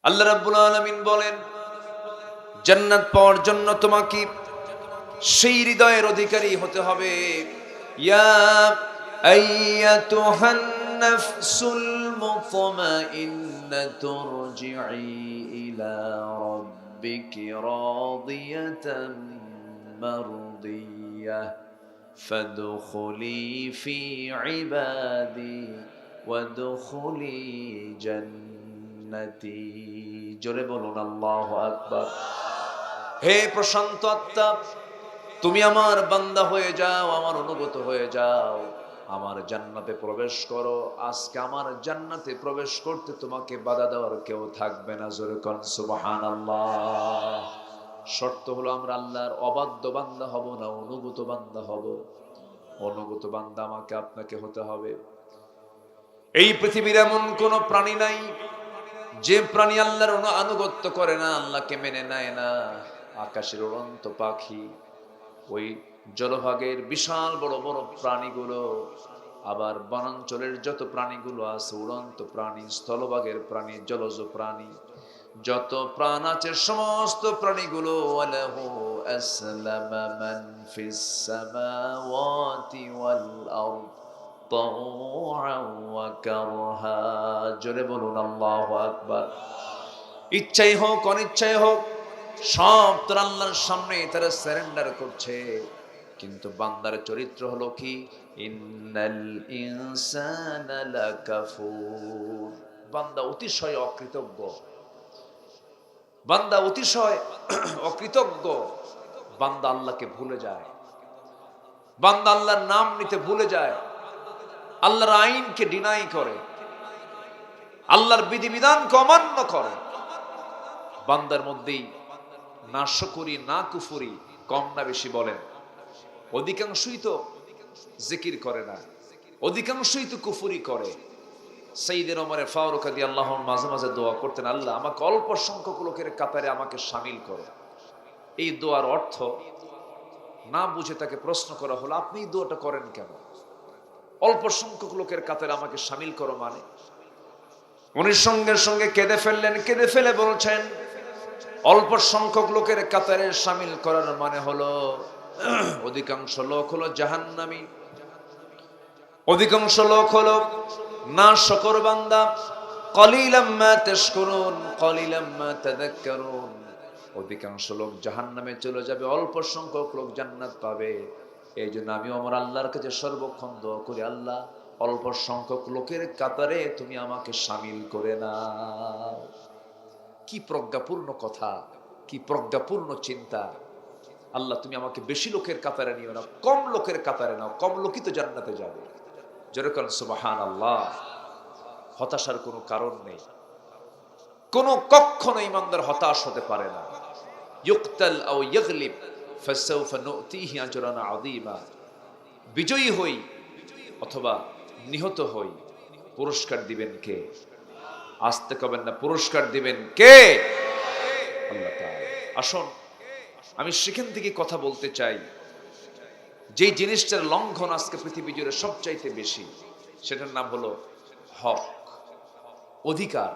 আল্লাহ রাব্বুল আলামিন বলেন, জান্নাত পাওয়ার জন্য তোমাকে সেই হৃদয়ের অধিকারী হতে হবে। ইয়া আইয়াতুহান নাফসুল মুতমাইন্নাতু রজিই ইলা রাব্বিকি রাদিয়াতাম মারদিয়াহ ফাদখুলি ফি ইবাদি ওয়াদখুলি জান্নাতি। জোরে বলুন আল্লাহু আকবার। হে প্রশান্ত আত্মা, তুমি আমার বান্দা হয়ে যাও, আমার অনুগত হয়ে যাও, আমার জান্নাতে প্রবেশ করো। আজকে আমার জান্নাতে প্রবেশ করতে তোমাকে বাধা দেওয়ার কেউ থাকবে না। জোরে কোন সুবহানাল্লাহ। শর্ত হলো আমরা আল্লাহর অবাধ্য বান্দা হব না, অনুগত বান্দা হব। অনুগত বান্দা আমাকে আপনাকে হতে হবে। এই পৃথিবীর এমন কোন প্রাণী নাই যে প্রাণী আল্লাহর আনুগত্য করে না, আল্লাহকে মেনে নেয় না। আকাশের উড়ন্ত পাখি, ওই জলভাগের বিশাল বড় বড় প্রাণীগুলো, আবার বনাঞ্চলের যত প্রাণীগুলো আছে, উড়ন্ত প্রাণী, স্থলভাগের প্রাণী, জলজ প্রাণী, যত প্রাণ আছে সমস্ত প্রাণীগুলো ওয়ালাহু আসলামা মান ফিস সামাওয়াতি ওয়াল আরদ তাওআন ওয়া কারহা। জোরে বলুন আল্লাহু আকবার। ইচ্ছাই হোক অনিচ্ছাই হোক, সব তোর আল্লাহর সামনে তারা সারেন্ডার করছে। কিন্তু বান্দার চরিত্র হলো কি? ইন্নাল ইনসানা লাকাফুর। বান্দা অতিশয় অকৃতজ্ঞ, বান্দা অতিশয় অকৃতজ্ঞ। বান্দা আল্লাহকে ভুলে যায়, বান্দা আল্লাহর নাম নিতে ভুলে যায়, আল্লাহর আইনকে ডিনাই করে, আল্লাহর বিধিবিধানকে অমান্য করে। বান্দার মধ্যেই না শুকরি না কুফরি কম না বেশি বলেন? অধিকাংশই তো জিকির করে না, অধিকাংশই তো কুফরি করে। সাইয়েদনা ওমর ফারুক রাদিয়াল্লাহু আনহু মাঝে মাঝে দোয়া করতেন, আল্লাহ আমাকে অল্প সংখ্যক লোকের কাতারে আমাকে শামিল করো। এই দোয়ার অর্থ না বুঝে তাকে প্রশ্ন করা হলো, আপনি এই দোয়াটা করেন কেন? অল্প সংখ্যক লোকের কাতারে আমাকে শামিল করো মানে? উনি সঙ্গে সঙ্গে কেঁদে ফেললেন। কেঁদে ফেলে বলছেন, অল্প সংখ্যক লোকের কাতারে শামিল করার মানে হলো অধিকাংশ লোক হলো জাহান্নামী, অধিকাংশ লোক হলো নাশকর বান্দা। কলিলাম মা তাশকুরুন কলিলাম মা তাযাক্কারুন। অধিকাংশ লোক জাহান্নামে চলে যাবে, অল্প সংখ্যক লোক জান্নাত পাবে। এই জন্য আমি আমার আল্লাহর কাছে সর্বক্ষণ দোয়া করি, আল্লাহ অল্প সংখ্যক লোকের কাতারে তুমি আমাকে শামিল করে নাও। কি প্রজ্ঞাপূর্ণ কথা, কি প্রজ্ঞাপূর্ণ চিন্তা। আল্লাহ তুমি আমাকে বেশি লোকের কাতারে নিও না, কম লোকের কাতারে নাও, কম লোকই তো জান্নাতে যাবে। যেরকম সুবহানাল্লাহ। হতাশার কোনো কারণ নেই, কোনো কখনো ইমানদার হতাশ হতে পারে না। ইউকতাল আও ইয়াগলিব ফাসাউফা নুতিহি আজরান আযীমা। বিজয়ী হই অথবা নিহত হই, পুরস্কার দিবেন কে? আসতে কবেন না, পুরস্কার দিবেন কে? আল্লাহ তাআলা। আসুন আমি সেখান থেকে কথা বলতে চাই, যেই জিনিসটার লঙ্ঘন আজকে পৃথিবী জুড়ে সবচাইতে বেশি, সেটার নাম হলো হক, অধিকার।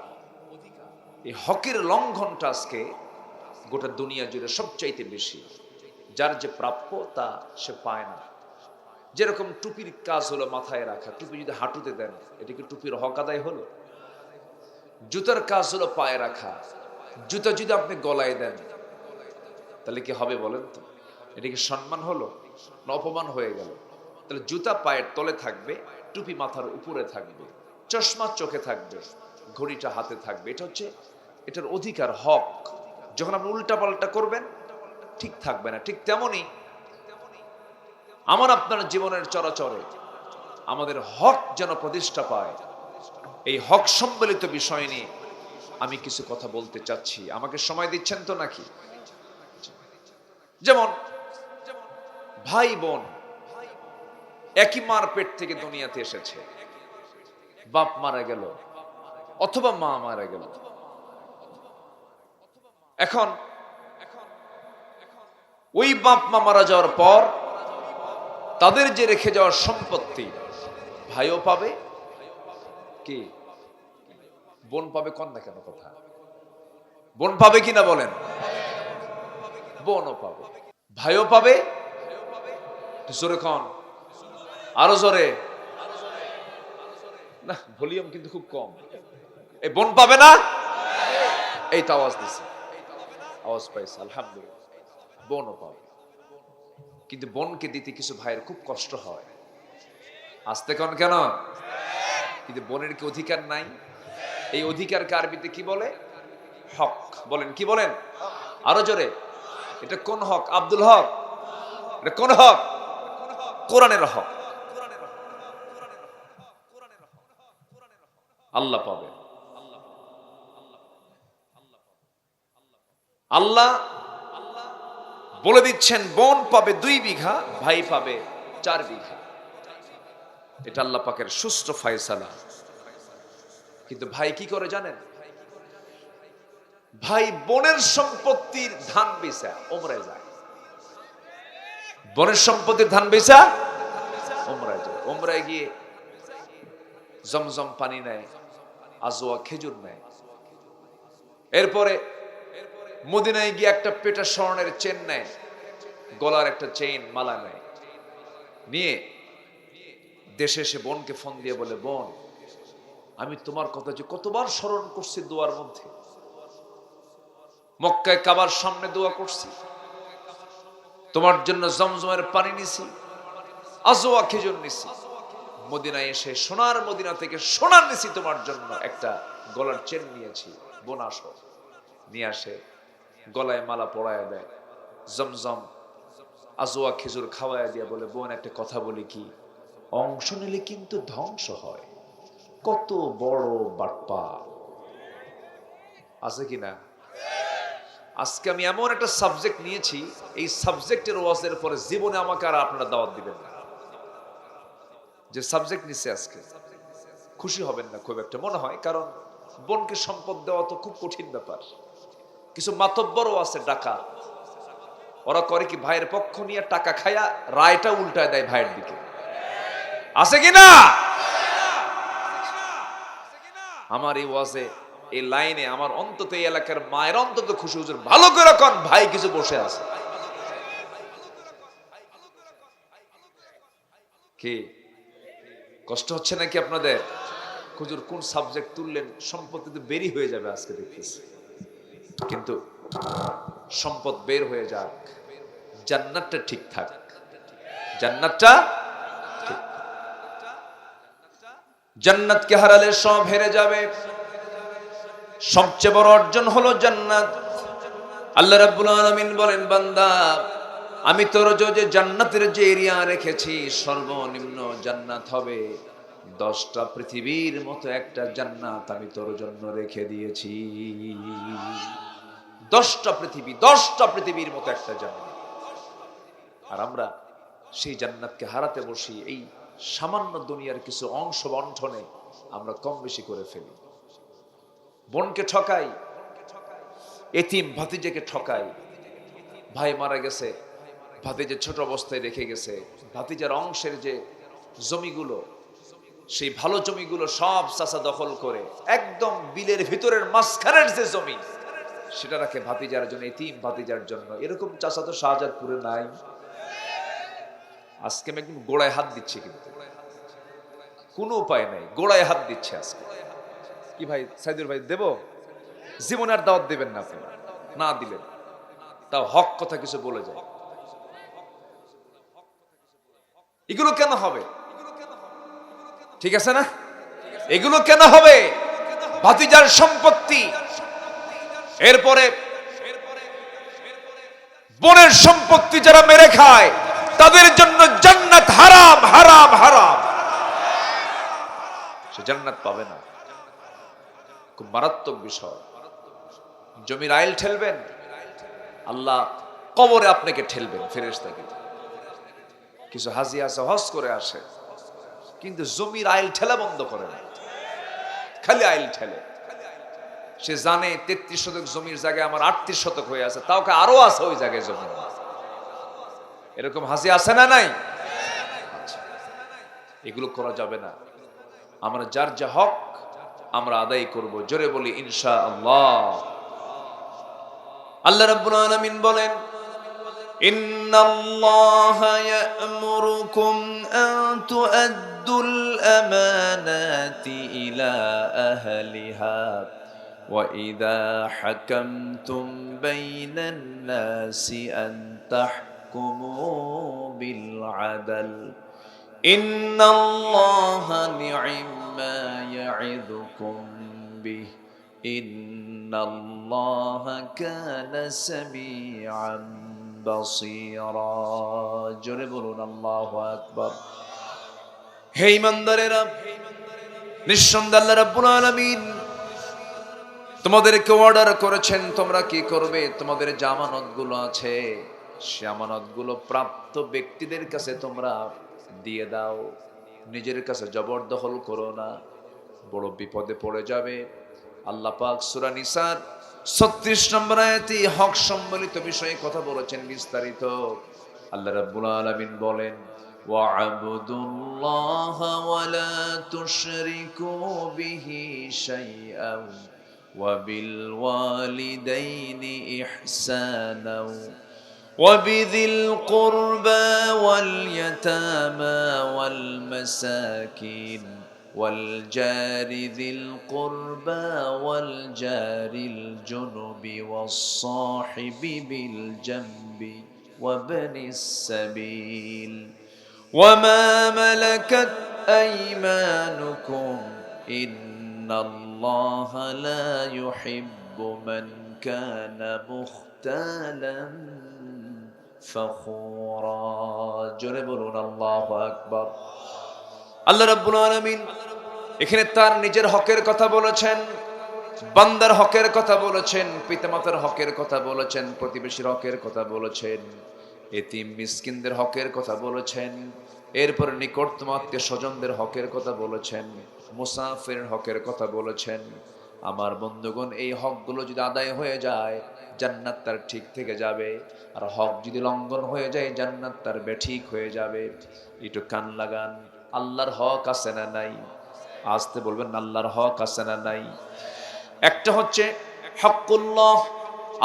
এই হকের লঙ্ঘনটা আজকে গোটা দুনিয়া জুড়ে সবচাইতে বেশি। যার যে প্রাপ্য তা সে পায় না। যেরকম টুপির কাজ হলো মাথায় রাখা, টুপি যদি হাঁটুতে দেন, এটা কি টুপির হক আদায় হলো? জুতার কাজ হলো পায়ে রাখা, জুতা যদি আপনি গলায় দেন তাহলে কি হবে বলেন তো? এটা কি সম্মান হলো না অপমান হয়ে গেল? তাহলে জুতা পায়ের তলে থাকবে, টুপি মাথার উপরে থাকবে, চশমা চোখে থাকবে, ঘড়িটা হাতে থাকবে। এটা হচ্ছে এটার অধিকার, হক। যখন আপনি উল্টা পাল্টা করবেন ঠিক থাকবে না। ঠিক তেমনি আমার আপনার জীবনের চরাচরে আমাদের হক যেন প্রতিষ্ঠা পায়, এই হক সম্বলিত বিষয় নিয়ে আমি কিছু কথা বলতে চাচ্ছি। আমাকে সময় দিচ্ছেন তো নাকি? যেমন ভাই বোন একই মার পেট থেকে দুনিয়াতে এসেছে, বাপ মারা গেল অথবা মা মারা গেল। এখন ওই বাপ মা মারা যাওয়ার পর তাদের যে রেখে যাওয়ার সম্পত্তি ভাইও পাবে, কি বোন পাবে? কন না কেন কথা? বোন পাবে কিনা বলেন? বোনও পাবে, ভাইও পাবে। জোরে কন, আরো জোরে। না, ভলিউম কিন্তু খুব কম। এই বোন পাবে না? এই তো আওয়াজ দিছে, আওয়াজ পাইছে, আলহামদুলিল্লাহ। বোনও পাবে, কিন্তু বোনকে দিতে কিছু ভাইয়ের খুব কষ্ট হয়। আসতে কন কেন? কিন্তু বোনের কি অধিকার নাই? এই অধিকারকে আরবিতে কি বলে? হক। বলেন, কি বলেন? আরো জোরে। এটা কোন হক? আব্দুল হক, এটা কোন হক? কোরআনের হক। আল্লাহ পাবে। আল্লাহ বলে দিচ্ছেন বোন পাবে 2 বিঘা, ভাই পাবে 4 বিঘা। এটা আল্লাহ পাকের সুষ্ঠু ফয়সালা। কিন্তু ভাই কি করে জানেন? ভাই বোনের সম্পত্তির ধান বেচা ওমরায় যায়। বোনের সম্পত্তির ধান বেচা ওমরায় যায়। ওমরায় গিয়ে জমজম পানি নেয়, আজওয়া খেজুর নেয়। এরপরে মদিনায় গিয়ে একটা পেটা স্বর্ণের চেন নেয়, গলার একটা চেইন মালা নেয়। নিয়ে দেশে এসে বোনকে ফোন দিয়ে বলে, বোন, আমি তোমার কথা যে কতবার স্মরণ করছি দোয়ার মধ্যে, মক্কায় কাবার সামনে দোয়া করছি, তোমার জন্য জমজমের পানি নিছি, আজওয়া খেজুর নিছি, মদিনায় এসে সোনার মদিনা থেকে সোনার নিছি, তোমার জন্য একটা গলার চেন নিয়েছি, বোন আসো। নিয়ে আসে, গলায় মালা পরায় দেয়, জমজম আজওয়া খেজুর খাওয়ায় দিয়া বলে, বোন একটা কথা বলি কি, অংশ নিলে কিন্তু ধ্বংস হয়। কত বড় বাটপা আছে কিনা? আজকে আমি এমন একটা সাবজেক্ট নিয়েছি, এই সাবজেক্টের ওয়াজের পরে জীবনে আমাকে আর আপনারা দাওয়াত দিবেন না। যে সাবজেক্ট নিচ্ছে আজকে খুশি হবেন না খুব একটা মনে হয়, কারণ বোনকে সম্পদ দেওয়া তো খুব কঠিন ব্যাপার। কিছু মাতব্বরও আছে ডাকাত, ওরা করে কি, ভাইয়ের পক্ষ নিয়ে টাকা খায়া রায়টা উল্টায় দেয় ভাইয়ের দিকে। আছে কিনা? আমার এই ওয়াজে, এই লাইনে আমার অন্তত এই এলাকার মায়ের অন্তত খুশি, হুজুর ভালো করে কোন ভাই কিছু বসে আছে। কি কষ্ট হচ্ছে নাকি আপনাদের? হুজুর কোন সাবজেক্ট তুললেন, সম্পত্তি তো বেরি হয়ে যাবে আজকে দেখতেছি। কিন্তু সম্পদ বের হয়ে যাক, জান্নাতটা ঠিক থাক, জান্নাতটা ঠিক। জান্নাতকে হারালে সব হেরে যাবে। সবচেয়ে বড় অর্জন হলো জান্নাত। আল্লাহ রাব্বুল আলামিন বলেন, বান্দা, আমি তোর যে জান্নাতের যে এরিয়া রেখেছি, সর্বনিম্ন জান্নাত হবে 10টা পৃথিবীর মতো একটা জান্নাত আমি তোর জন্য রেখে দিয়েছি। 10টা পৃথিবীর মতো একটা জান্নাত। আর আমরা সেই জান্নাতকে হারাতে বসি এই সামান্য দুনিয়ার কিছু অংশ বণ্টনে আমরা কম বেশি করে ফেলি। বোনকে ঠকাই, এতিম ভাতিজাকে ঠকাই। ভাই মারা গেছে, ভাতিজা ছোট অবস্থায় রেখে গেছে, ভাতিজার অংশের যে জমিগুলো, সেই ভালো জমিগুলো সব চাচা দখল করে, একদম বিলের ভিতরের মাঝখানের যে জমি সেটা রাখে ভাতিজার জন্য, এতিম ভাতিজার জন্য। এরকম চাচা তো শাহজাদপুরে নাই। আজকে আমি একদম গোড়ায় হাত দিচ্ছি, কিন্তু কোনো উপায় নাই, গোড়ায় হাত দিচ্ছে আজকে। কি ভাই সাইদুর ভাই, দেব? জীবনে আর দাওয়াত দেবেন না আপনারা, না দিলেন তাও হক কথা কিছু বলে যায়। এগুলো কেন হবে? ঠিক আছে না? এগুলো কেন হবে? ভাতিজার সম্পত্তি, এরপরে বোনের সম্পত্তি যারা মেরে খায় তাদের জন্য জান্নাত হারাম, হারাম, হারাম। সে জান্নাত পাবে না। খুব মারাত্মক বিষয়। জমির আইল ঠেলবেন, আল্লাহ কবরে আপনাকে ঠেলবেন ফেরেশতাকে। কিছু হাজি আছে হজ করে আসে, কিন্তু জমির আইল ঠেলা বন্ধ করে না, খালি আইল ঠেলে। সে জানে 33 শতক জমির জায়গায় আমার 38 শতক হয়ে আছে, তাও আরো আছে ওই জায়গায় জমি। এরকম হাজি আছে না নাই? এগুলো করা যাবে না। আমরা যার যা হক আমরা আদায় করব। জোরে বলি ইনশাআল্লাহ। আল্লাহ রাব্বুল আলামিন বলেন, ইন্নাল্লাহা ইয়া'মুরুকুম আন তু'আদ্দুল আমানাতি ইলা আহলিহা ওয়া ইযা হাকামতুম বাইনান নাসি আন তাহকুমু বিল আদল ইন্নাল্লাহা নি'মা ইয়া'iদুকুম বিহি ইন্নাল্লাহা কানা সামিআন বাসীরা। জোরে বলুন আল্লাহু আকবার। হে ঈমানদারেরা, নিঃসন্দেহে আল্লাহ রাব্বুল আলামিন তোমাদেরকে অর্ডার করেছেন তোমরা কি করবে। তোমাদের যে আমানতগুলো আছে সে আমানতগুলো প্রাপ্ত ব্যক্তিদের কাছে তোমরা দিয়ে দাও, নিজের কাছে জবরদখল করো না, বড় বিপদে পড়ে যাবে। আল্লাহ পাক সূরা নিসার 36 নম্বর আয়াতে হক সম্বলিত বিষয়ে কথা বলেছেন বিস্তারিত। আল্লাহ রাব্বুল আলামিন বলেন, ওয়া'বুদুল্লাহা ওয়া লা তুশরিকু বিহি শাইআন ওয়া বিল ওয়ালিদাইনি ইহসানা ওয়া বিযিল কুরবা ওয়াল ইয়াতামা ওয়াল মাসাকিন والجار ذي القربى والجار الجنب والصاحب بالجنب وابن السبيل وما ملكت أيمانكم إن الله لا يحب من كان مختالا فخورا جربون الله أكبر। আল্লাহ রাব্বুল আলামিন এখানে তার নিজের হকের কথা বলেছেন, বান্দার হকের কথা বলেছেন, পিতামাতার হকের কথা বলেছেন, প্রতিবেশীর হকের কথা বলেছেন, এতিম মিসকিনদের হকের কথা বলেছেন, এরপর নিকটতম আত্মীয় স্বজনদের হকের কথা বলেছেন, মুসাফিরের হকের কথা বলেছেন। আমার বন্ধুগণ, এই হকগুলো যদি আদায় হয়ে যায় জান্নাত তার ঠিক থেকে যাবে, আর হক যদি লঙ্ঘন হয়ে যায় জান্নাত তার বেঠিক হয়ে যাবে। একটু কান লাগান, আল্লাহর হক আছে না নাই? আসতে বলবেন, আল্লাহর হক আছে না নাই? একটা হচ্ছে হকুল্লাহ,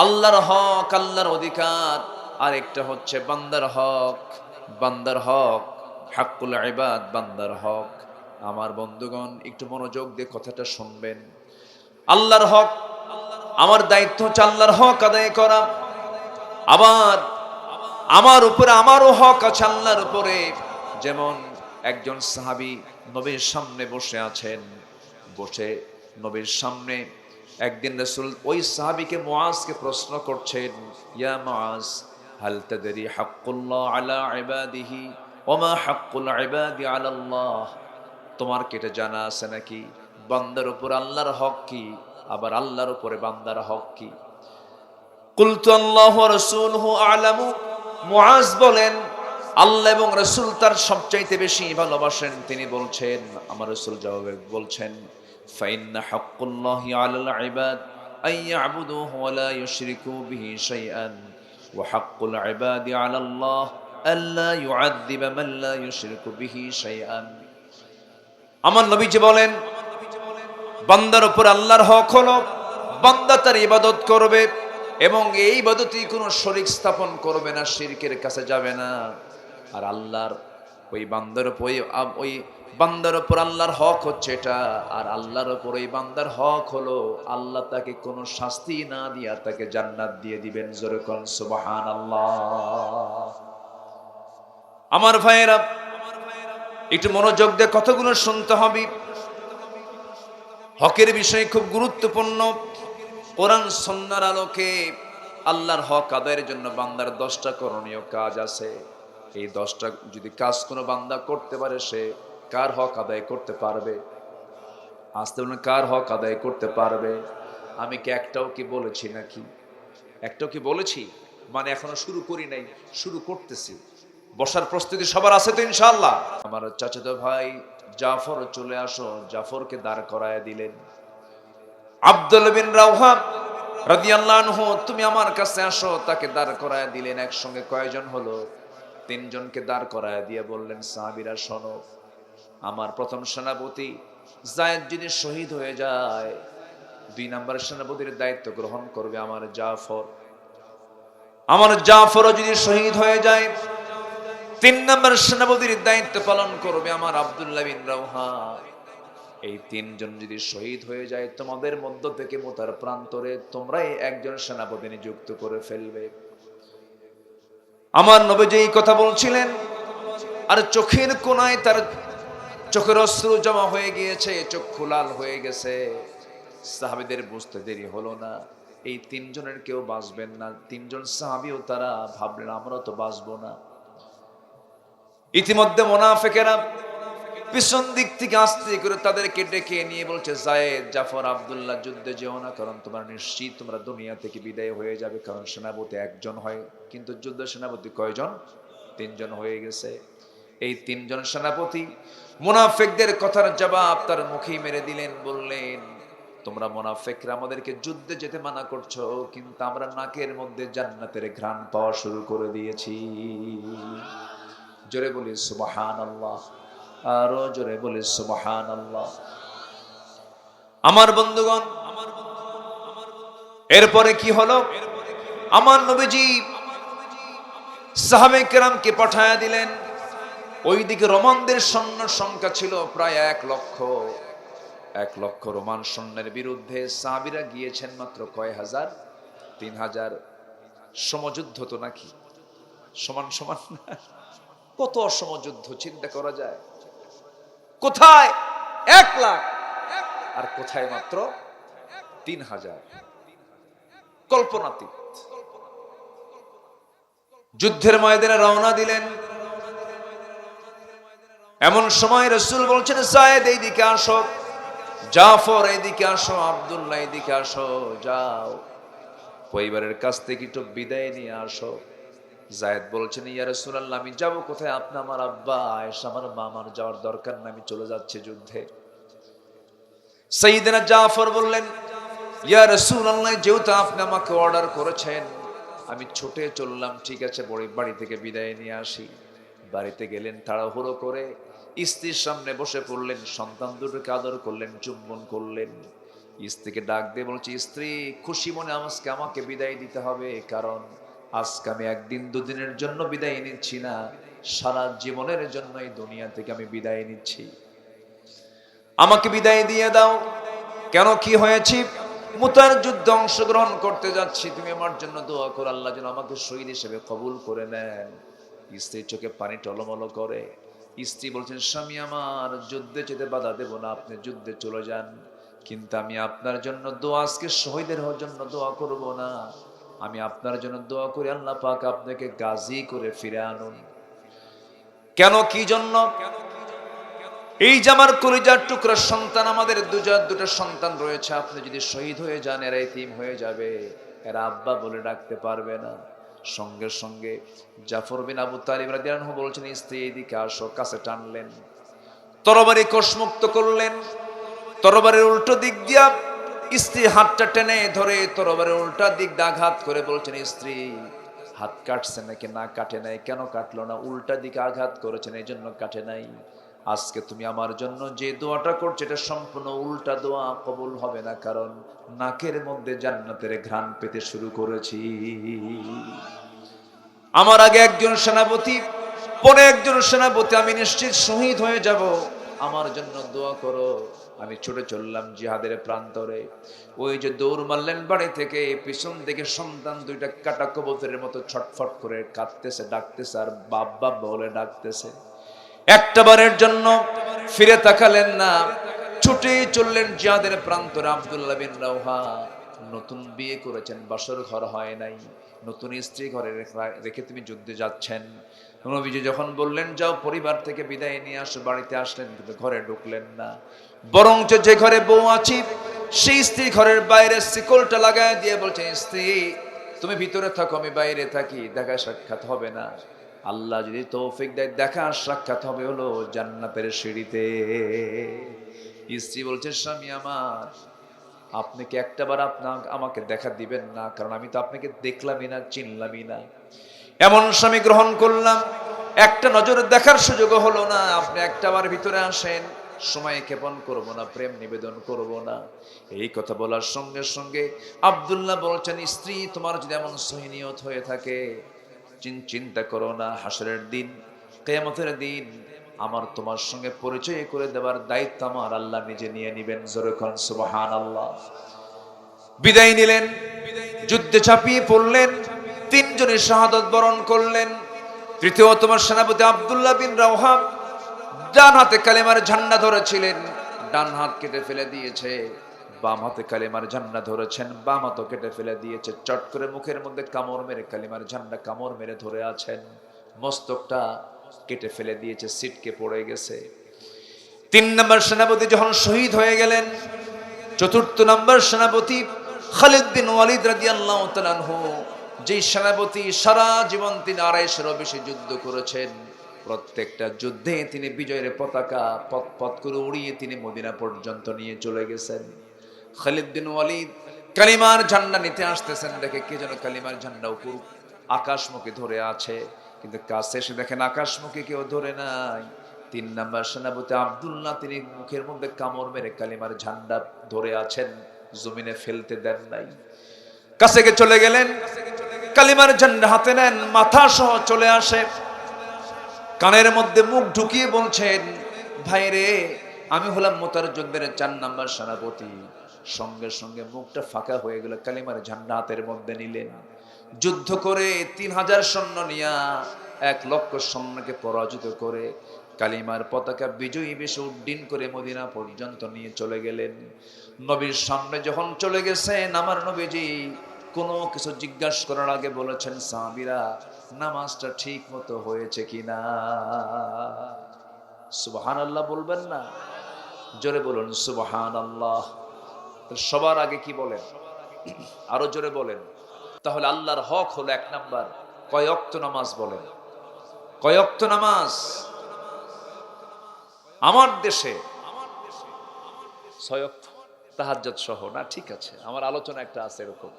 আল্লাহর হক, আল্লাহর অধিকার, আর একটা হচ্ছে বান্দার হক, বান্দার হক, হাক্কুল ইবাদ, বান্দার হক। আমার বন্ধুগণ একটু মনোযোগ দিয়ে কথাটা শুনবেন। আল্লাহর হক, আমার দায়িত্ব হচ্ছে আল্লাহর হক আদায় করা। আবার আমার উপরে আমারও হক আছে আল্লাহর উপরে। যেমন একজন সাহাবী নবীর সামনে বসে আছেন, বসে নবীর সামনে একদিন রাসূল ওই সাহাবীকে মুআজকে প্রশ্ন করছেন, ইয়া মুআজ হাল তাদরি হাক্কুল্লাহ আলা ইবাদিহি ওয়া মা হাক্কুল ইবাদি আলা আল্লাহ? তোমার কি এটা জানা আছে নাকি বান্দার উপর আল্লাহর হক কি, আবার আল্লাহর উপরে বান্দার হক কি? কুলতু আল্লাহু ওয়া রাসূলুহু আ'লামু। মুআজ বলেন, আল্লাহ এবং রাসূল তার সবচাইতে বেশি ভালোবাসেন। তিনি বলছেন, আমার রাসূল জবাবে বলছেন, ফাইন্না হাক্কুল্লাহি আলাল ইবাদ আন ইয়াবুদুহু ওয়া লা ইউশরিকু বিহি শাইআন ওয়া হাক্কুল ইবাদি আলাল্লাহ আল্লা ইউআযযিবা মান লা ইউশরিকু বিহি শাইআন। আমার নবীজি বলেন, বান্দার উপর আল্লাহর হক হলো বান্দা তার ইবাদত করবে এবং এই ইবাদতে কোনো শরীক স্থাপন করবে না, শিরকের কাছে যাবে না। আর আল্লাহর ওই বান্দার উপর ওই বান্দার উপর আল্লাহর হক হচ্ছে এটা, আর আল্লাহর উপর ওই বান্দার হক হলো আল্লাহ তাকে কোনো শাস্তি না দিয়া তাকে জান্নাত দিয়ে দিবেন। জোরে কোন সুবহানাল্লাহ। আমার ভাইয়েরা একটু মনোযোগ দিয়ে কথাগুলো শুনতে হবে। হকের বিষয় খুব গুরুত্বপূর্ণ। কোরআন সুন্নাহর আলোকে আল্লাহর হক আদায়ের জন্য বান্দার 10টা করণীয় কাজ আছে। এই 10টা যদি কাজ কোনো বান্দা করতে পারে, সে কার হক আদায় করতে পারবে? আসতে বলুন, কার হক আদায় করতে পারবে? আমি কি একটাও কি বলেছি নাকি? একটাও কি বলেছি? মানে এখনো শুরু করি নাই, শুরু করতেছি। বসার প্রস্তুতি সবার আছে তো ইনশাআল্লাহ? আমার চাচাতো ভাই জাফর চলে আসো, জাফরকে দাঁড় করায় দিলেন। আব্দুল বিন রাওহা রাদিয়াল্লাহু আনহু, তুমি আমার কাছে আসো, তাকে দাঁড় করায় দিলেন। একসঙ্গে কয়জন হলো? 3 জনকে দাঁড় করায় দিয়ে বললেন, সাহাবীরা শোনো, আমার প্রথম সেনাপতি যায়েদ যদি শহীদ হয়ে যায়, 2 নম্বর সেনাপতির দায়িত্ব গ্রহণ করবে আমার জাফর। আমার জাফরও যদি শহীদ হয়ে যায়, 3 নম্বর সেনাপতির দায়িত্ব পালন করবে আমার আব্দুল্লাহ বিন রাওহা। এই 3 জন যদি শহীদ হয়ে যায়, তোমাদের মধ্য থেকে মুতার প্রান্তরে তোমরাই একজন সেনাপতি নিযুক্ত করে ফেলবে। আমার নবীজি এই কথা বলছিলেন, আর চোখের কোনায় তার চোখের অশ্রু জমা হয়ে গিয়েছে, চক্ষু লাল হয়ে গেছে। সাহাবীদের বুঝতে দেরি হলো না, এই 3 জনের কেউ বাঁচবেন না। 3 জন সাহাবীও তারা ভাবলেন আমরাও তো বাঁচবো না। ইতিমধ্যে মুনাফিকেরা পিছন দিক থেকে আস্তে করে তাদেরকে ডেকে নিয়ে বলছে, যায়েদ, জাফর, আব্দুল্লাহ, যুদ্ধে যেও না, কারণ তোমরা নিশ্চিত তোমরা দুনিয়া থেকে বিদায় হয়ে যাবে। কারণ সেনাপতি একজন হয়, কিন্তু যুদ্ধ সেনাপতি কয়জন? 3 জন হয়ে গেছে। এই 3 জন সেনাপতি মুনাফিকদের কথার জবাব তার মুখেই মেরে দিলেন, বললেন, তোমরা মুনাফিকরা আমাদেরকে যুদ্ধে যেতে মানা করছো, কিন্তু আমরা নাকের মধ্যে জান্নাতের ঘ্রাণ পাওয়া শুরু করে দিয়েছি। জোরে বলি সুবহানাল্লাহ, আরো জোরে বলি সুবহানাল্লাহ। আমার বন্ধুগণ, এরপরে কি হলো? আমার নবীজি সাহাবে কেরামকে পাঠায়া দিলেন। ওইদিকে রোমানদের সৈন্য সংখ্যা ছিল প্রায় 1 লক্ষ। 1 লক্ষ রোমান সৈন্যের বিরুদ্ধে সাহাবীরা গিয়েছেন মাত্র কয় হাজার? 3000। সমযুদ্ধ তো নাকি? সমান সমান কত সমযুদ্ধ চিন্তা করা যায়। কোথায় 1 লাখ আর কোথায় মাত্র 3000, কল্পনাতীত। যুদ্ধের ময়দানে রওনা দিলেন। এমন সময় রাসূল বলছেন, যায়েদ এইদিকে আসো, জাফর এইদিকে আসো, আব্দুল্লাহ এইদিকে আসো, যাও পরিবারের কাছ থেকে একটু বিদায় নিয়ে আসো। যায়েদ বলছেন, ইয়া রাসূলুল্লাহ, আমি যাব কোথায়? আপনি আমার আব্বা, আয়েশা আমার মা, আমার যাওয়ার দরকার না, আমি চলে যাচ্ছি যুদ্ধে। সাইয়েদনা জাফর বললেন, ইয়া রাসূলুল্লাহ, যেহেতু আপনি আমাকে অর্ডার করেছেন, আমি ছুটে চললাম, ঠিক আছে, বাড়ি থেকে বিদায় নিয়ে আসি। বাড়িতে গেলেন, তাড়াহুড়ো করে স্ত্রীর সামনে বসে পড়লেন, সন্তান দুটোকে আদর করলেন, চুম্বন করলেন। স্ত্রীকে ডাক দিয়ে বলছি, স্ত্রী, খুশি মনে আজকে আমাকে বিদায় দিতে হবে, কারণ আজকে আমি 1 দিন 2 দিনের জন্য বিদায় নিচ্ছি না, সারা জীবনের জন্য এই দুনিয়া থেকে আমি বিদায় নিচ্ছি। আমাকে বিদায় দিয়ে দাও। কেন, কি হয়েছে? মুতার যুদ্ধে অংশগ্রহণ করতে যাচ্ছি, তুমি আমার জন্য দোয়া করো, আল্লাহ যেন আমাকে শহীদ হিসেবে কবুল করে নেন। স্ত্রীর চোখে পানি টলমল করে। স্ত্রী বলছেন, স্বামী আমার, যুদ্ধে যেতে বাধা দেব না, আপনি যুদ্ধে চলে যান, কিন্তু আমি আপনার জন্য দোয়া, আজকে শহীদের জন্য দোয়া করব না, আমি আপনার জন্য দোয়া করি আল্লাহ পাক আপনাকে গাজী করে ফিরে আনুন। কেন, কি জন্য? এই যে আমার কলিজার টুকরা সন্তান, আমাদের দুটা সন্তান রয়েছে, আপনি যদি শহীদ হয়ে যান, এরা এতিম হয়ে যাবে, এরা আব্বা বলে ডাকতে পারবে না। সঙ্গে সঙ্গে জাফর বিন আবু তালিব রাদিয়াল্লাহু আনহু বলছেন, স্ত্রী এদিকে আসো, কাছে টানলেন, তরবারি কোষমুক্ত করলেন, তরবারির উল্টো দিক দিয়া স্ত্রী হাতটা টেনে ধরে তরবারির উল্টা দিক দিয়ে আঘাত করে বলছেন, স্ত্রী, হাত কাটছে নাকি? না, কাটে নাই। কেন কাটলো না? উল্টা দিকে আঘাত করেছেন, এই জন্য কাটে নাই। আজকে তুমি আমার জন্য যে দোয়াটা করছো, এটা সম্পূর্ণ উল্টা দোয়া, কবুল হবে না, কারণ নাকের মধ্যে জান্নাতের ঘ্রাণ পেতে শুরু করেছি। আমার আগে একজন সেনাপতি, পরে একজন সেনাপতি, আমি নিশ্চিত শহীদ হয়ে যাব, আমার জন্য দোয়া করো। আমি ছুটে চললাম জিহাদের প্রান্তরে। ওই যে দৌড় মারলেন বাড়ি থেকে, পিছন থেকে সন্তান দুইটা কাটা কবুতরের মতো ছটফট করে কাঁদতেছে, ডাকতেছে, আর বাপ বাপ বলে ডাকতেছে। একটা বারের জন্য ফিরে তাকালেন না, ছুটে চললেন জিহাদের প্রান্তরে। আব্দুল্লাহ বিন রাওহা নতুন বিয়ে করেছেন, বাসর ঘর হয় নাই, নতুন স্ত্রী ঘরে রেখে তুমি যুদ্ধে যাচ্ছেন। নবীজি যখন বললেন, যাও পরিবার থেকে বিদায় নিয়ে আসো, বাড়িতে আসলেন, কিন্তু ঘরে ঢুকলেন না, বরঞ্চ যে ঘরে বউ আছি সেই স্ত্রী ঘরের বাইরে শিকলটা লাগায় দিয়ে বলছেন, স্ত্রী, তুমি ভিতরে থাকো, আমি বাইরে থাকি, দেখা সাক্ষাৎ হবে না। আল্লাহ যদি তৌফিক দেয়, দেখা সাক্ষাৎ হবে হলো জান্নাতের সিঁড়িতে। স্ত্রী বলছে, স্বামী আমার, আপনি কি একটাবার আমাকে দেখা দিবেন না? কারণ আমি তো আপনাকে দেখলামই না, চিনলামই না। এমন স্বামী গ্রহণ করলাম, একটা নজর দেখার সুযোগ হলো না, আপনি একটাবার ভিতরে আসেন, সময় ক্ষেপণ করব না, প্রেম নিবেদন করব না। এই কথা বলার সঙ্গে সঙ্গে আব্দুল্লাহ বলছেন, স্ত্রী তোমার যদি এমন সহিনিয়ত হয়ে থাকে, চিন্তা করো না, হাসরের দিন, কিয়ামতের দিন আমার তোমার সঙ্গে পরিচয় করে দেওয়ার দায়িত্ব আমার আল্লাহ নিজে নিয়ে নিবেন। জোরে কোন সুবহানাল্লাহ। বিদায় নিলেন, যুদ্ধে ঝাঁপিয়ে পড়লেন, তিনজনের শাহাদাত বরণ করলেন। তৃতীয়তম সেনাপতি আব্দুল্লাহ বিন রাওহা ডান হাতে কালেমার ঝান্ডা ধরেছিলেন, ডান হাত কেটে ফেলে দিয়েছে। বাম হাতে কালেমার ঝান্ডা ধরেছেন, বাম হাতও কেটে ফেলে দিয়েছে। চট করে মুখের মধ্যে কামড় মেরে কালেমার ঝান্ডা কামড় মেরে ধরে আছেন। মস্তকটা কেটে ফেলে দিয়েছে, সিটকে পড়ে গেছে। 3 নম্বর সেনাপতি যখন শহীদ হয়ে গেলেন, 4র্থ নম্বর সেনাপতি খালিদ বিন ওয়ালিদ রাদিয়াল্লাহু তাআলা আনহু, যেই সেনাপতি সারা জীবন তিনি 250-এরও বেশি যুদ্ধ করেছেন, প্রত্যেকটা যুদ্ধে তিনি বিজয়ের পতাকা পথ পথ করে উড়িয়ে তিনি মদিনা পর্যন্ত নিয়ে চলে গেছেন। খালিদ বিন ওয়ালিদ কালিমার ঝান্ডা নিতে আসতেছেন, দেখে কে যেন কালিমার ঝান্ডা উপর আকাশমুখী ধরে আছে, কিন্তু কাছে এসে দেখেন আকাশমুখী কেউ ধরে নাই। 3 নম্বর সেনাপতি আব্দুল্লাহ, তিনি মুখের মধ্যে কামড় মেরে কালিমার ঝান্ডা ধরে আছেন, জমিনে ফেলতে দেন নাই। কাছে চলে গেলেন, কালিমার ঝান্ডা হাতে নেন, মাথা সহ চলে আসে, কানের মধ্যে মুখ ঢুকিয়ে বলছেন, ভাইরে আমি হলাম মোতার যুদ্ধের 4 নম্বর সেনাপতি। সঙ্গে সঙ্গে মুখটা ফাঁকা হয়ে গেল, কালিমার ঝান্ডা হাতের মধ্যে নিলেন। যুদ্ধ করে 3000 সৈন্য নিয়া 1 লক্ষ সৈন্যকে পরাজিত করে কালিমার পতাকা বিজয়ী বেশে উড্ডীন করে মদিনা পর্যন্ত নিয়ে চলে গেলেন। নবীর সামনে যখন চলে গেছেন, আমার নবীজি কোনো কিছু জিজ্ঞাসা করার আগে বলেছেন, সাহাবীরা নামাজটা ঠিক মতো হয়েছে কিনা? সুবহানাল্লাহ বলবেন না? জোরে বলুন সুবহানাল্লাহ। সবার আগে কি বলেন? আরো জোরে বলেন। তাহলে আল্লাহর হক হলো 1 নাম্বার, কয় ওয়াক্ত নামাজ বলেন? কয় ওয়াক্ত নামাজ? আমার দেশে 6 ওয়াক্ত, তাহাজ্জুদ সহ না? ঠিক আছে, আমার আলোচনা একটা আছে এরকম।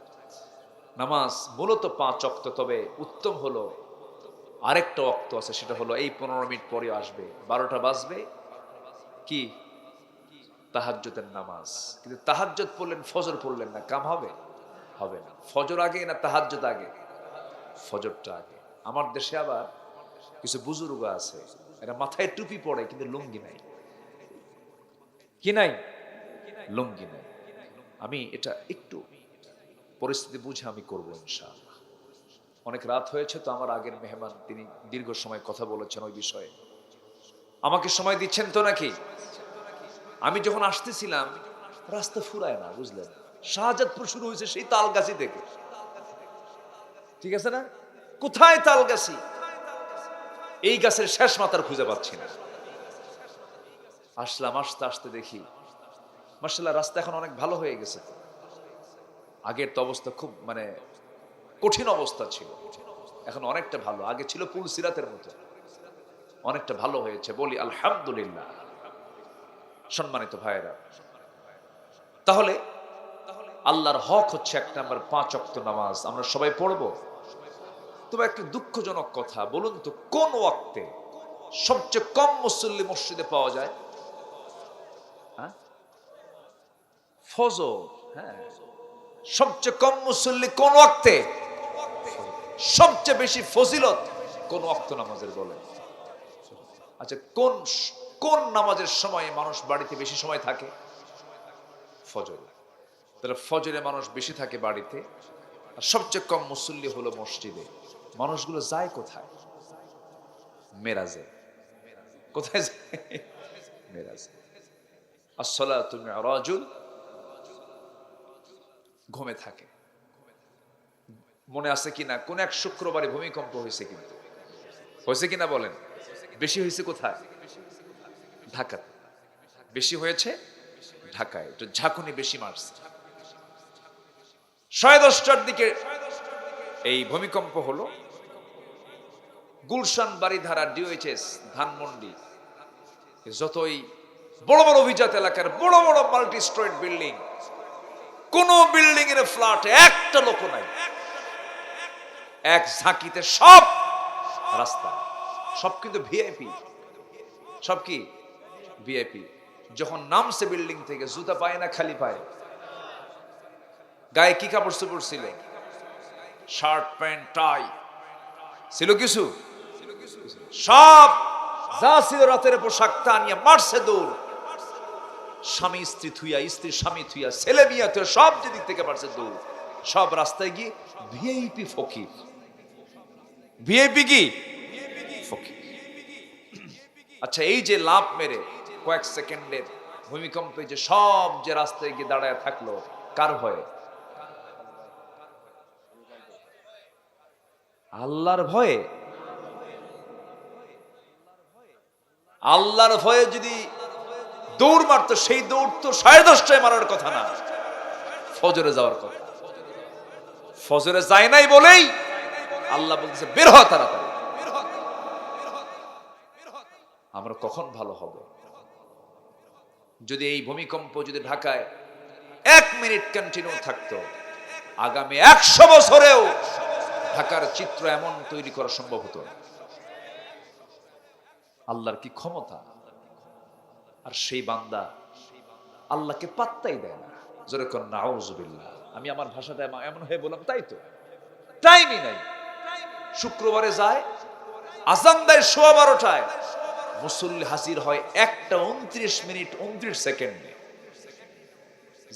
নামাজ মূলত 5 ওয়াক্ত, তবে উত্তম হলো আরেকটা ওয়াক্ত আছে, সেটা হলো এই 15 মিনিট পরে আসবে, 12টা বাজবে, কি তাহাজ্জুদের নামাজ। কিন্তু তাহাজ্জুদ পড়লেন, ফজর পড়লেন না, কাম হবে? হবে না। ফজর আগে না তাহাজ্জুদ আগে? ফজরটা আগে। আমার দেশে আবার কিছু বুজুর্গ আছে, এরা মাথায় টুপি পড়ে কিন্তু লুঙ্গি নাই। কি নাই? লুঙ্গি নাই। আমি এটা একটু পরিস্থিতি বুঝে আমি করবো ইনশাআল্লাহ। অনেক রাত হয়েছে তো, আমার আগের মেহমান তিনি দীর্ঘ সময় কথা বলেছেন ওই বিষয়ে। আমাকে সময় দিচ্ছেন তো নাকি? আমি যখন আসতেছিলাম রাস্তা ফুরায় না, বুঝলেন? শাহজাদপুর শুরু হয়েছে সেই তালগাছি থেকে, ঠিক আছে না? কোথায় তালগাছি? এই গাছের শেষ মাথার খুঁজে পাচ্ছি না। আসলাম, আসতে আসতে দেখি মাশাআল্লাহ রাস্তা এখন অনেক ভালো হয়ে গেছে। আগের তো অবস্থা খুব কঠিন অবস্থা ছিল, এখন অনেকটা ভালো। আগে ছিল পুল সিরাতের মতো, অনেকটা ভালো হয়েছে, বলি আলহামদুলিল্লাহ। সম্মানিত ভাইয়েরা, তাহলে আল্লাহর হক হচ্ছে 1 নাম্বার 5 ওয়াক্ত নামাজ, আমরা সবাই পড়বো। তবে একটা দুঃখজনক কথা, বলুন তো কোন ওয়াক্তে সবচেয়ে কম মুসল্লি মসজিদে পাওয়া যায়? ফজর। হ্যাঁ, সবচেয়ে কম মুসল্লি কোন ওয়াক্তে? সবচেয়ে বেশি ফজিলত কোন ওয়াক্ত নামাজের বলেন? আচ্ছা, কোন কোন নামাজের সময় মানুষ বাড়িতে বেশি সময় থাকে? ফজর। তাহলে ফজরে মানুষ বেশি থাকে বাড়িতে, আর সবচেয়ে কম মুসল্লি হলো মসজিদে। মানুষগুলো যায় কোথায়? মেরাজে। কোথায় যায়? মেরাজে। আসসালাতু মিরাজুল, ঘুমে থাকে। মনে আছে কিনা কোন এক শুক্রবারে ভূমিকম্প হয়েছে, কিন্তু হয়েছে কিনা বলেন? বেশি হয়েছে কোথায়? ঢাকাতে। বেশি হয়েছে ঢাকায়, একটু ঝাঁকুনি বেশি মারছে। 10:30টার দিকে এই ভূমিকম্প হলো। গুলশান, বাড়িধারা, ডিওএইচএস, ধানমন্ডি, যতই বড় বড় অভিজাত এলাকার বড় বড় মাল্টি স্টোরেড বিল্ডিং, কোন বিল্ডিং এর ফ্ল্যাটে একটা লোক নাই। এক ঝাঁকিতে সব রাস্তা, সব কিন্তু ভিআইপি, সব কি ভিআইপি। যখন নামছে বিল্ডিং থেকে জুতা পায় না খালি পায়, গায়ে কি কাপড় চোপড় ছিল, শার্ট প্যান্ট টাই ছিল কিছু, সব যা ছিল রাতের পোশাক তা নিয়ে মারছে দৌড়। স্বামী স্ত্রী থুইয়া, স্ত্রী স্বামী থুইয়া, ছেলে মিয়া থুইয়া, সব যেদিক থেকে মারছে দৌড়। সব রাস্তায় গিয়ে ভিআইপি ফকির, ভিআইপি কি ফকির। আচ্ছা, এই যে লাভ মেরে কয়েক সেকেন্ডের ভূমিকম্পে যে সব যে রাস্তায় গিয়ে দাঁড়ায় থাকলো, কার ভয়ে? আল্লাহর ভয়ে। আল্লাহর ভয়ে যদি দৌড় মারতো, সেই দৌড় তো 10:30টায় মারার কথা না, ফজরে যাওয়ার কথা। ফজরে যায় নাই বলেই আল্লাহ বলতেছে বের হ তাড়াতাড়ি। আমরা কখন ভালো হব? যদি এই ভূমিকম্প যদি ঢাকায় 1 মিনিট কন্টিনিউ থাকতো, আগামী 100 বছরেও ঢাকার চিত্র এমন তৈরি করা সম্ভব হতো। আল্লাহর কি ক্ষমতা! আর সেই বান্দা আল্লাহকে পাত্তাই দেয় না। জোরে কোন নাউজুবিল্লাহ। আমি আমার ভাষাটা এমন হয়ে বললাম, তাই তো টাইমই নাই। শুক্রবারে যায়, আজান দেয় 12:15টায়, মুসল্লি হাজির হয় 1:29 29 সেকেন্ডে।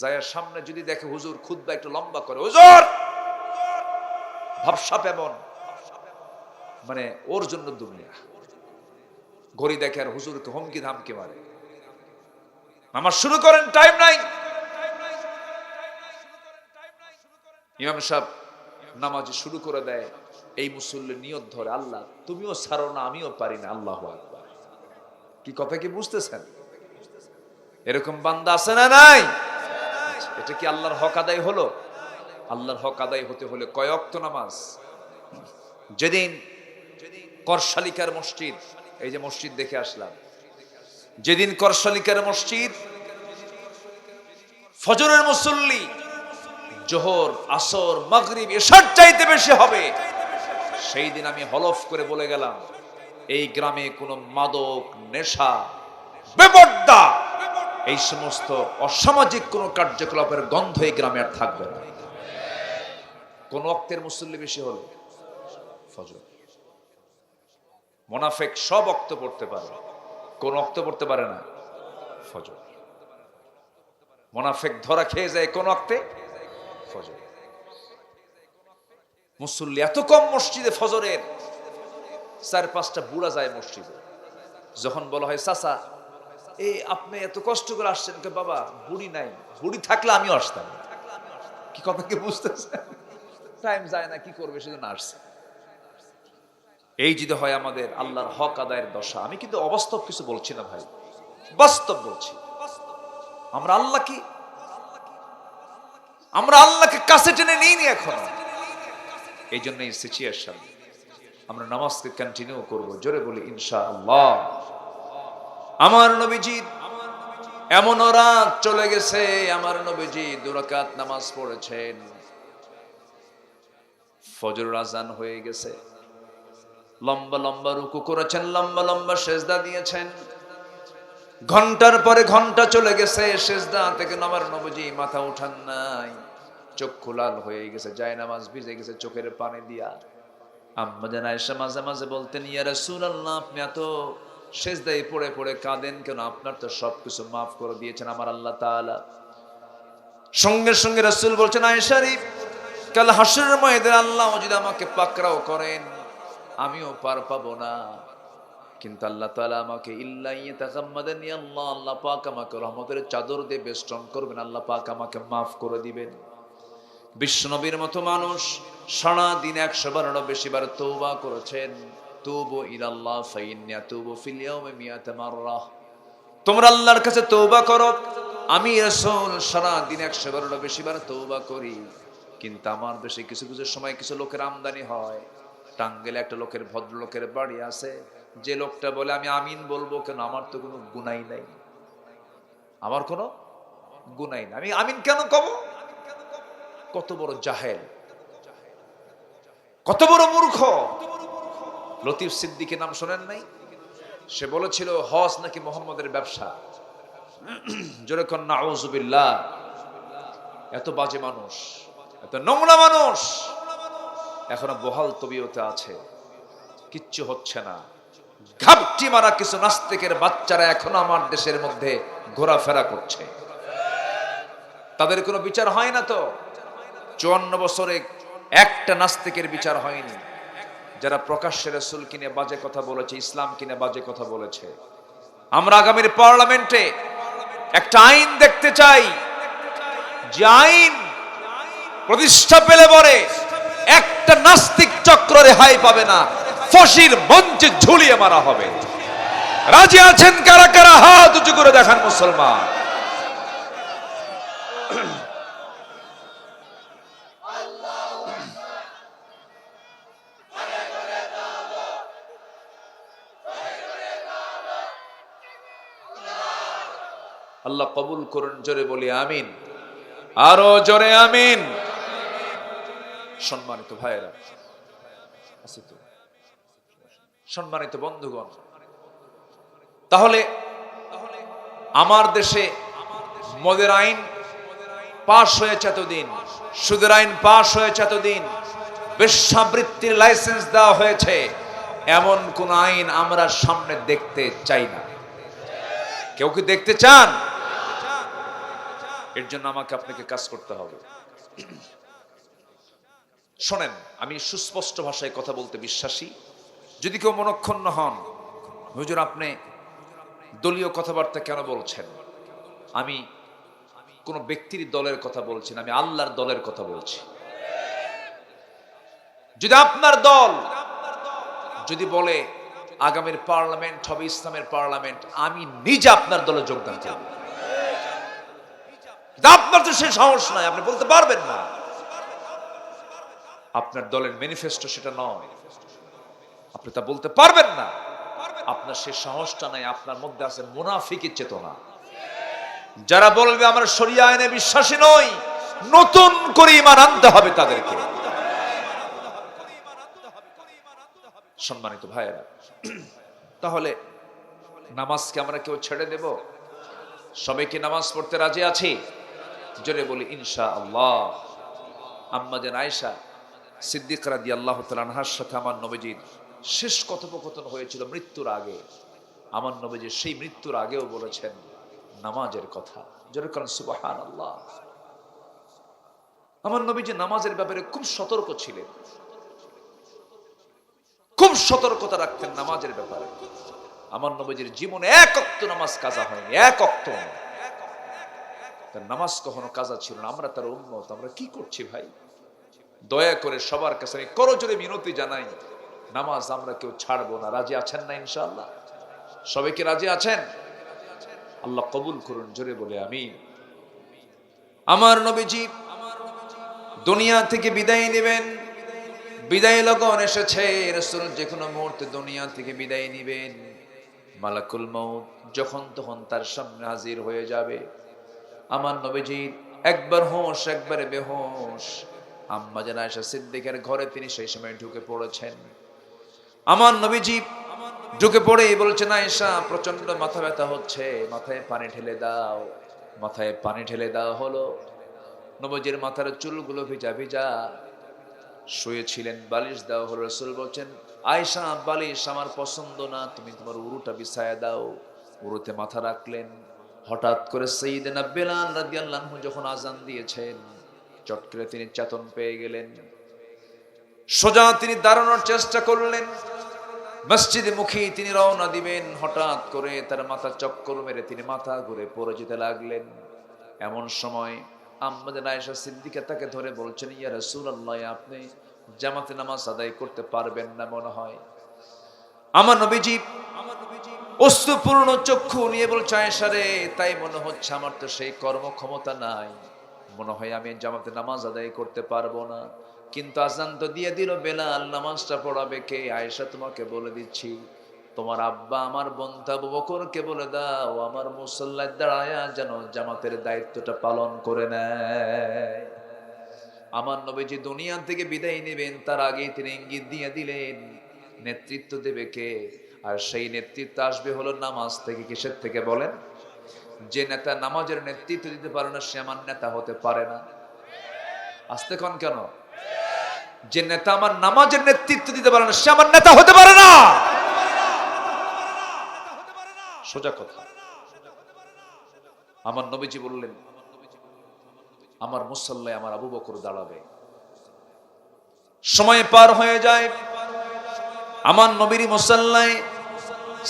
যায়ার সামনে যদি দেখে হুজুর খুতবা একটু লম্বা করে, হুজুর ভাবসাপ এমন, মানে ওর জন্য দুনিয়া। ঘড়ি দেখে আর হুজুরকে হুমকি ধামকি মারে, নামাজ শুরু করেন, টাইম নাই। ইমাম সাহেব নামাজ শুরু করে দেয়, এই মুসল্লি নিয়ত ধরে, আল্লাহ তুমিও ছাড়ো না, আমিও পারি না। আল্লাহু আকবার। কি কথা কি বুঝতেছেন? এরকম বান্দা আছে না নাই? এটা কি আল্লাহর হক আদায় হলো? আল্লাহর হক আদায় হতে হলে কয় ওয়াক্ত নামাজ? যেদিন করশালিকার মসজিদ, এই যে মসজিদ দেখে আসলাম, যেদিন করশালিকার মসজিদ ফজরের মুসল্লি জোহর, আসর, মাগরিব, এশার চাইতে বেশি হবে, সেই দিন আমি হলফ করে বলে গেলাম, এই গ্রামে কোনো মাদক, নেশা, বেপরদা, এই সমস্ত অসামাজিক কোন কার্যকলাপের গন্ধ এই গ্রামে আর থাকবে না। কোন ওয়াক্তের মুসল্লি বেশি হলে ফজর। মুনাফিক সব ওয়াক্ত পড়তে পারে, কোন ওয়াক্ত পড়তে পারে না, ফজর। মুনাফিক ধরা খেয়ে যায় কোন ওয়াক্তে? ফজর। মুসল্লি এত কম মসজিদে ফজরের, 4-5টা বুড়া যায় মসজিদে। যখন বলা হয় চাচা এই আপনি এত কষ্ট করে আসছেন, বাবা বুড়ি নাই, বুড়ি থাকলে আমিও আসতাম। কি কথা কি বুঝতেছেন? টাইম যায় না, কি করবে, সেজন্য আসছে। এই যদি হয় আমাদের আল্লাহর হক আদায়ের দশা। আমি কিন্তু অবাস্তব কিছু বলছি না ভাই, বাস্তব বলছি। আমরা আল্লাহকে কাছে টেনে নিইনি এখনো। এই জন্য এই সিচুয়েশন। আমরা নামাজকে কন্টিনিউ করব, জোরে বলি ইনশাআল্লাহ। আমার নবীজি এমন রাত চলে গেছে, আমার নবীজি 2 রাকাত নামাজ পড়েছেন, ফজরের আজান হয়ে গেছে, লম্বা লম্বা রুকু করেছেন, লম্বা লম্বা সেজদা দিয়েছেন। ঘন্টার পরে ঘন্টা চলে গেছে, সেজদা থেকে আমার নবীজি মাথা উঠান নাই, চক্ষু লাল হয়ে গেছে, যায় নামাজ ভিজে গেছে চোখের পানি দিয়া। আম্মা জান আয়েশা মাঝে মাঝে বলতেন, ইয়া রাসূলুল্লাহ আপনি এত সেজদায় পড়ে পড়ে কাঁদেন কেন? আপনার তো সবকিছু মাফ করে দিয়েছেন আমার আল্লাহ তাআলা। সঙ্গে সঙ্গে রাসূল বলছেন, আয়েশা রে, কাল হাসরের ময়দানে আল্লাহ যদি আমাকে পাকড়াও করেন, আমিও পার পাবো না, কিন্তু আল্লাহ তাআলা আমাকে ইল্লা ইয়াতাগাম্মাদানি, আল্লাহ পাক আমাকে রহমতের চাদর দিয়ে বেষ্টন করবেন, আল্লাহ পাক আমাকে মাফ করে দিবেন। বিশ্বনবীর মতো মানুষ সারা দিন 100 বারেরও বেশি বার তওবা করেছেন। তুবু ইলাল্লাহ ফাইন্নী আতুবু ফিল ইয়াউমি মিয়াতা মাররা। তোমরা আল্লাহর কাছে তওবা করো, আমি রাসূল সারা দিন 100 বারেরও বেশি বার তওবা করি, কিন্তু আমার দেশে কিছু কিছু সময় কিছু লোকের আমদানি হয়। টাঙ্গাইলে একটা লোকের, ভদ্রলোকের বাড়ি আছে, যে লোকটা বলে আমি আমিন বলবো কেন, আমার তো কোনো গুনাহ নাই, আমার কোনো গুনাহ নাই, আমি আমিন কেন কব? কত বড় জাহেল, কত বড় মূর্খ। লতিফ সিদ্দিকের নাম শোনেন নাই? সে বলেছিল হজ নাকি মুহাম্মদের ব্যবসা। জোরে কর নাউযুবিল্লাহ। এত বাজে মানুষ, এত নোংরা মানুষ এখনো বহাল তবিয়তে আছে, কিচ্ছু হচ্ছে না। ঘাপটি মারা কিছু নাস্তিকের বাচ্চারা এখনো আমার দেশের মধ্যে ঘোরাফেরা করছে, তাদের কোনো বিচার হয় না। তো 54 বছরে একটা নাস্তিকের বিচার হয়নি, যারা প্রকাশ্যে রাসূল কিনে বাজে কথা বলেছে, ইসলাম কিনে বাজে কথা বলেছে। আমরা আগামীর পার্লামেন্টে একটা আইন দেখতে চাই, যে আইন প্রতিষ্ঠা পেলে পরে একটা নাস্তিক চক্র রেহাই পাবে না, ফাঁসির মঞ্চে ঝুলিয়ে মারা হবে। রাজি আছেন কারা কারা? হাত উঁচু করে দেখান মুসলমান। আল্লাহ কবুল করুন, জোরে বলি আমিন, আরো জোরে আমিন। সম্মানিত ভাইয়েরা, আছে তো, সম্মানিত বন্ধুগণ, তাহলে আমার দেশে মদের আইন পাশ হয়েছে এতদিন, সুদের আইন পাশ হয়েছে এতদিন, বেশ্যাবৃত্তির লাইসেন্স দেওয়া হয়েছে, এমন কোন আইন আমরা সামনে দেখতে চাই না। কেউ কি দেখতে চান? এর জন্য আমাকে আপনাকে কাজ করতে হবে। শোনেন, আমি সুস্পষ্ট ভাষায় কথা বলতে বিশ্বাসী। যদি কেউ মনক্ষুণ্ণ হন, হুজুর আপনি দলীয় কথাবার্তা কেন বলছেন, আমি কোন ব্যক্তির দলের কথা বলছি না, আমি আল্লাহর দলের কথা বলছি। যদি আপনার দল যদি বলে আগামীর পার্লামেন্ট হবে ইসলামের পার্লামেন্ট, আমি নিজে আপনার দলে যোগদান করব। আপনার তো সে সাহস নাই, আপনি বলতে পারবেন না, আপনার দলের ম্যানিফেস্টো সেটা নয়, আপনি তা বলতে পারবেন না, আপনার সে সাহসটা নাই, আপনার মধ্যে আছে মুনাফিকের চেতনা। যারা বলবে আমরা শরিয়া আইনে বিশ্বাসী নই, নতুন করে ঈমান আনতে হবে তাদেরকে। সম্মানিত ভাইয়েরা, তাহলে নামাজকে আমরা কেউ ছেড়ে দেব? সবাইকে নামাজ পড়তে রাজি আছি? জোরে বলি ইনশাআল্লাহ। আম্মা জান আয়েশা সিদ্দিকা রাদিয়াল্লাহু তাআলা আনহার সাথে আমার নবীজির শেষ কথোপকথন হয়েছিল মৃত্যুর আগে। আমার নবীজি সেই মৃত্যুর আগেও বলেছেন নামাজের কথা। জোরে বলেন সুবহানাল্লাহ। আমার নবীজি নামাজের ব্যাপারে খুব সতর্ক ছিলেন, খুব সতর্কতা রাখতেন নামাজের ব্যাপারে। আমার নবীজির জীবনে এক ওয়াক্ত নামাজ কাজা হয়নি, এক ওয়াক্ত। তার নামাজ কখনো কাজা ছিল না। আমরা তার উম্মত, আমরা কি করছি ভাই? দয়া করে সবার কাছে করজোরে মিনতি জানাই, নামাজ আমরা কেউ ছাড়বো না। রাজি আছেন না ইনশাআল্লাহ? সবাই কি রাজি আছেন? আল্লাহ কবুল করুন, জোরে বলে আমিন। আমার নবীজি দুনিয়া থেকে বিদায় নেবেন, বিদায় লগন এসেছে। রাসূল যে কোনো মুহূর্তে দুনিয়া থেকে বিদায় নেবেন। মালাকুল মউত যখন তখন তার সামনে হাজির হয়ে যাবে। আমার নবীজি একবার হোশ একবারে বেহোশ। আম্মা জান আয়েশা সিদ্দিকার ঘরে তিনি সেই সময় ঢুকে পড়েছেন। আমার নবীজি ঢুকে পড়েই বলছেন, আয়েশা প্রচন্ড মাথা ব্যথা হচ্ছে, মাথায় পানি ঢেলে দাও। মাথায় পানি ঢেলে দেওয়া হলো। নবীজির মাথার চুলগুলো ভিজা ভিজা, শুয়েছিলেন, বালিশ দেওয়া হলো। রাসূল বলছেন, আয়েশা বালিশ আমার পছন্দ না, তুমি তোমার উরুটা বিছায়া দাও। উরুতে মাথা রাখলেন। হঠাৎ করে সাইয়েদনা বেলাল রাদিয়াল্লাহু আনহু যখন আযান দিয়েছেন, চট করে তিনি চেতন পেয়ে গেলেন। সোজা তিনি দাঁড়ানোর চেষ্টা করলেন, মসজিদে মুখী তিনি রওনা দিবেন। হঠাৎ করে তার মাথা চক্কর মেরে তিনি মাথা ঘুরে পড়ে যেতে লাগলেন। এমন সময় আম্মা জান আয়েশা সিদ্দিকা তাকে ধরে বলছেন, ইয়া রাসূলুল্লাহ, আপনি জামাতে নামাজ আদায় করতে পারবেন না মনে হয়। আমার নবীজি অশ্রুপূর্ণ চক্ষু নিয়ে বলছে, আয়েশা রে, তাই মনে হচ্ছে, আমার তো সেই কর্মক্ষমতা নাই, মনে হয় আমি জামাতে নামাজ আদায় করতে পারবো না। কিন্তু আযান তো দিয়ে দিল বেলাল, নামাজটা পড়াবে কে? আয়েশা তোমাকে বলে দিচ্ছি, তোমার আব্বা আমার বন্ধু আবু বকরকে বলে দাও, আমার মুসল্লায় দাঁড়ায়া যেন জামাতের দায়িত্বটা পালন করে নেয়। আমার নবীজি দুনিয়া থেকে বিদায় নেবেন, তার আগেই তিনি ইঙ্গিত দিয়ে দিলেন নেতৃত্ব দেবে কে? আর সেই নেতৃত্ব আসবে হলো নামাজ থেকে। কিসের থেকে বলেন? যে নেতা নামাজের নেতৃত্ব দিতে পারে না সে আমার নেতা হতে পারে না। আসতে কোন কেন? যে নেতা আমার নামাজের নেতৃত্ব দিতে পারে না সে আমার নেতা হতে পারে না। সোজা কথা। আমার নবীজি বললেন, আমার মুসল্লায় আমার আবু বকর দাঁড়াবে। সময় পার হয়ে যায়, আমার নবীর মুসল্লায়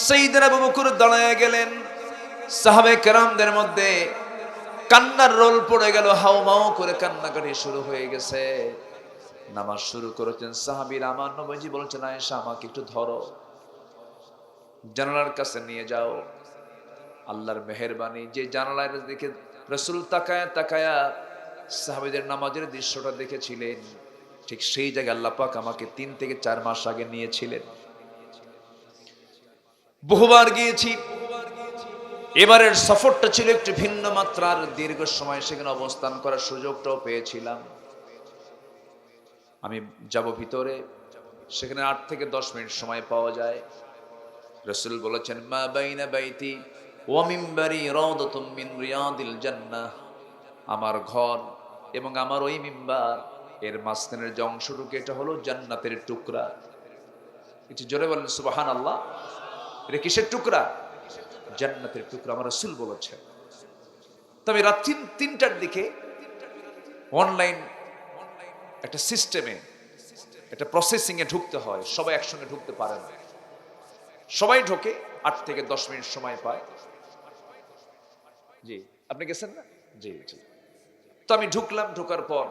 সাইয়েদনা আবু বকর দাঁড়ায় গেলেন। সাহাবে কেরামদের মধ্যে কান্নার রোল পড়ে গেল, হাউমাউ করে কান্নাকাটি শুরু হয়ে গেছে। নামাজ শুরু করেছেন সাহাবীরা। আমার নবীজি বলছেন, আয়েশা আমাকে একটু ধরো, জানালার কাছে নিয়ে যাও। আল্লাহর মেহেরবানি, যে জানালার দিকে রাসূল তাকায়া তাকায়া সাহাবীদের নামাজের দৃশ্যটা দেখেছিলেন, ঠিক সেই জায়গায় আল্লাহ পাক আমাকে 3 থেকে 4 মাস আগে নিয়েছিলেন। বহুবার গিয়েছি। এবারের সফরটা ছিল একটু ভিন্ন মাত্রার, দীর্ঘ সময় সেখানে অবস্থান করার সুযোগটাও পেয়েছিলাম। আমি যাব ভিতরে, সেখানে 8 থেকে 10 মিনিট সময় পাওয়া যায়। রাসূল বলেছেন, মা বাইনা বাইতি ওয়া মিম্বারি রাউদাতুম মিন রিয়াদিল জান্নাহ। আমার ঘর এবং আমার ওই মিম্বার এর মাঝখানের যে অংশটুকু, এটা হলো জান্নাতের টুকরা। একটু জোরে বলেন সুবহানাল্লাহ। এটা কিসের টুকরা? জান্নাতের টুকরা আমার রাসূল বলেছেন। তবে রাত 3টার দিকে অনলাইন একটা সিস্টেমে, একটা প্রসেসিং এ ঢুকতে হয়, সবাই একসঙ্গে ঢুকতে পারে না। সবাই ঢোকে, 8 থেকে 10 মিনিট সময় পায়। জি, আপনি গেছেন না? জি জি। তো আমি ঢুকলাম। ঢোকার পর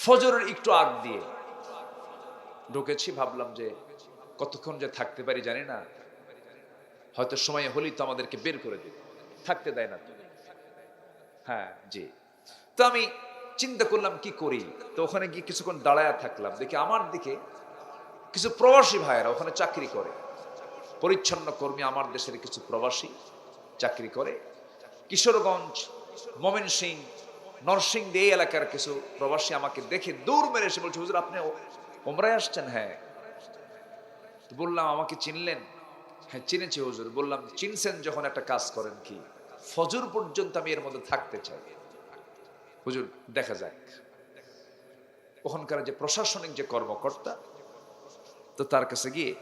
ফজরের একটু আগ দিয়ে ঢুকেছি। ভাবলাম যে কতক্ষণ যে থাকতে পারি জানি না, হয়তো সময় হলেই তো আমাদেরকে বের করে দেবে, থাকতে দেয় না তো। হ্যাঁ জি। তো আমি চিন্তা করলাম কি করি। তো ওখানে গিয়ে কিছুক্ষণ দাঁড়ায় থাকলাম। দেখি আমার দিকে কিছু প্রবাসী ভাইয়েরা ওখানে চাকরি করে, পরিচ্ছন্ন কর্মী, আমার দেশের কিছু প্রবাসী চাকরি করে। কিশোরগঞ্জ, ময়মনসিংহ, নরসিংদী এই এলাকার কিছু প্রবাসী আমাকে দেখে দৌড় মেরে এসে বলছে, হুজুর আপনি ওমরায় আসছেন? হ্যাঁ। বললাম, আমাকে চিনলেন? হ্যাঁ চিনেছি হুজুর। বললাম, চিনছেন যখন একটা কাজ করেন, কি ফজর পর্যন্ত আমি এর মধ্যে থাকতে চাই। হুজুর দেখা যাক। ওখানকার যে প্রশাসনিক যে কর্মকর্তা, তো তার কাছে গিয়ে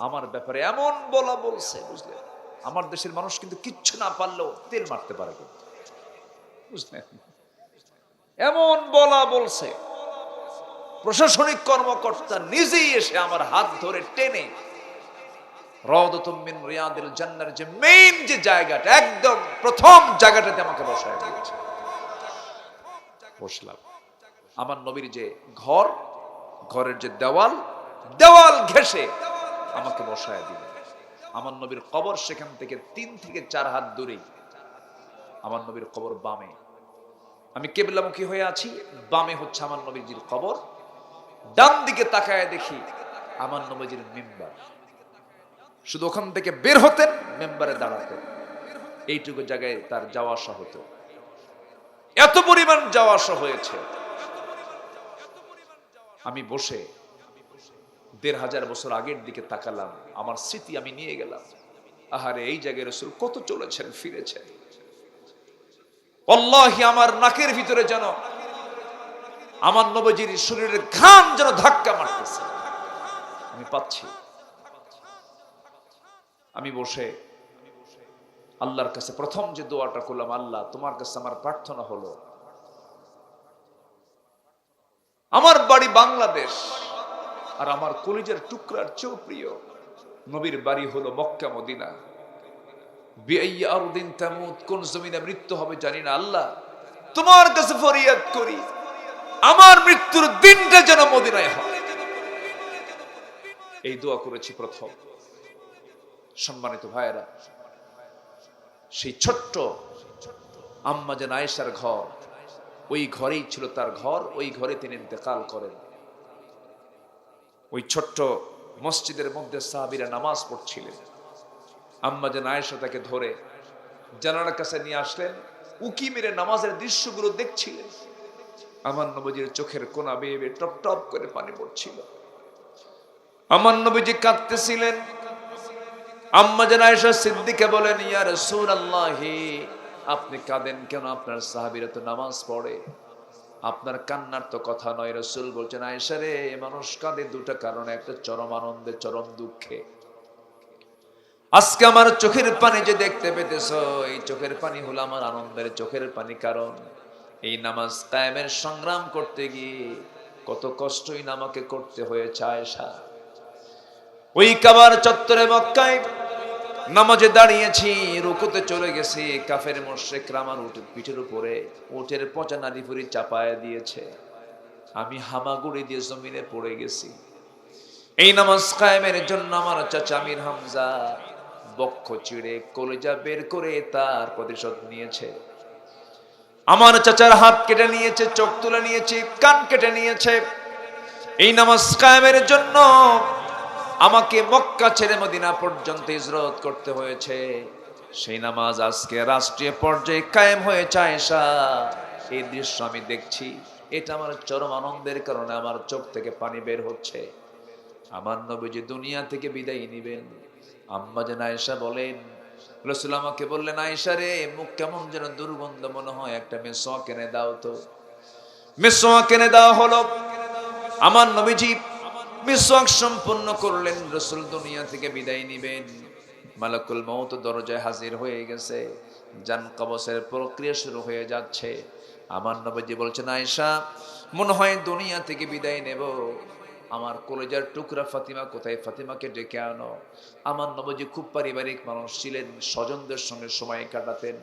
আমার ব্যাপারে এমন বলা বলছে, বুঝলেন, আমার দেশের মানুষ কিন্তু কিচ্ছু না পারলেও তেল মারতে পারে, কিন্তু বুঝলেন, এমন বলা বলছে। প্রশাসনিক কর্মকর্তা নিজেই এসে আমার হাত ধরে টেনে রাউদাতুম মিন রিয়াদিল জান্নাহর যে মেইন যে জায়গাটা, একদম প্রথম জায়গাটাতে আমাকে বসায় দিয়েছে। বসলাম। আমার নবীর যে ঘর, ঘরের যে দেওয়াল ঘেঁষে আমাকে বসায় দিল। আমার নবীর কবর সেখান থেকে 3 থেকে 4 হাত দূরেই। আমার নবীর কবর বামে। আমি কিবলামুখী হয়ে আছি, বামে হচ্ছে আমার নবীজির কবর। ডান দিকে তাকায় দেখি আমার নবীজির মিম্বার। শুধু ওখান থেকে বের হতেন, মেম্বারে দাঁড়াতেন, এইটুকু জায়গায় তার যাওয়া আসা হতো। এত পরিমাণ যাওয়া আসা হয়েছে। আমি বসে 1500 বছর আগের দিকে তাকালাম, আমার স্মৃতি আমি নিয়ে গেলাম। আহারে, এই জায়গায় রাসূল কত চলেছেন, ফিরেছেন। আল্লাহি আমার নাকের ভিতরে যেন আমার নবীজির শরীরের ঘাম যেন ধাক্কা মারতেছে, আমি পাচ্ছি। আমি বসে আল্লাহর কাছে প্রথম যে দোয়াটা করলাম, আল্লাহ তোমার কাছে আমার প্রার্থনা হলো, আমার বাড়ি বাংলাদেশ আর আমার কলিজার টুকরার চেয়েও প্রিয় নবীর বাড়ি হলো মক্কা মদিনা। বিআইয়ি আরদিন তামুত, কোন জমিনে মৃত্যু হবে জানি না। আল্লাহ তোমার কাছে ফরিয়াদ করি, আমার মৃত্যুর দিনটা যেন মদিনায় হয়। এই দোয়া করেছি প্রথম। সম্মানিত ভাইয়েরা, সেই ছোট্ট আম্মা জান আয়েশার ঘর, ওই ঘরেই ছিল তার ঘর, ওই ঘরে তিনি ইন্তেকাল করেন। ওই ছোট্ট মসজিদের মধ্যে সাহাবীরা নামাজ পড়ছিলেন। আম্মা জান আয়েশা তাকে ধরে জানালার কাছে নিয়ে আসলেন, উকি মেরে নামাজের দৃশ্যগুলো দেখছিলেন। আমার নবীজির চোখের কোনা বেয়ে বেয়ে টপ টপ করে পানি পড়ছিল। আমার নবীজি কাঁদতেছিলেন। আম্মা জান আয়েশা সিদ্দিকা বলেন, ইয়া রাসূলুল্লাহ, আপনি কাঁদেন কেন? আপনার সাহাবীরা তো নামাজ পড়ে, আপনার কান্নার তো কথা নয়। রাসূল বলছেন, আয়েশা রে, মানুষ কাঁদে দুটো কারণে, একটা চরম আনন্দে, চরম দুঃখে। আজকে আমার চোখের পানি যে দেখতে পেতেছো, এই চোখের পানি হলো আমার আনন্দের চোখের পানি। কারণ এই নামাজ কায়েমের সংগ্রাম করতে গিয়ে কত কষ্টই না আমাকে করতে হয়েছে আয়েশা। ওই কাবার চত্বরে মক্কায় নামাজে দাঁড়িয়েছি, রুকুতে চলে গেছি, কাফের মুশরিকরা আমার পিঠের উপরে উটের পচা নাড়িভুড়ি চাপায় দিয়েছে, আমি হামাগুড়ি দিয়ে জমিনে পড়ে গেছি। এই নামাজ কায়েমের জন্য আমার চাচা আমির হামজা বক্ষ চিড়ে কলিজা বের করে তার প্রতিশোধ নিয়েছে। আমার চাচার হাত কেটে নিয়েছে, চোখ তুলে নিয়েছে, কান কেটে নিয়েছে। এই নামাজ কায়েমের জন্য আমাকে মক্কা ছেড়ে মদিনা পর্যন্ত হিজরত করতে হয়েছে। সেই নামাজ আজকে রাষ্ট্রীয় পর্যায়ে কায়েম হয়েছে আয়েশা। এই দৃশ্য আমি দেখছি, এটা আমার চরম আনন্দের কারণে আমার চোখ থেকে পানি বের হচ্ছে। আমার নবীজি দুনিয়া থেকে বিদায় নিবেন। আম্মা জান আয়েশা বলেন, রাসূল আমাকে বললেন, আয়েশা রে, মুখ কেমন যেন দুর্গন্ধ মনে হয়, একটা মেসওয়াক এনে দাও তো। মেসওয়াক এনে দেওয়া হলো। আমার নবীজি মিসওয়াক সম্পন্ন করলেন। রাসূল দুনিয়া থেকে বিদায় নিবেন, মালাকুল মউত দরজায় হাজির হয়ে গেছে, জান কবজের প্রক্রিয়া শুরু হয়ে যাচ্ছে। আমার নবীজি বলছেন, আয়েশা, মনে হয় দুনিয়া থেকে বিদায় নেব। আমার কলেজার টুকরা ফাতিমা কোথায়? ফাতিমাকে ডেকে আনো। আমার নবীজি খুব পারিবারিক মানুষ ছিলেন, স্বজনদের সঙ্গে সময় কাটাতেন।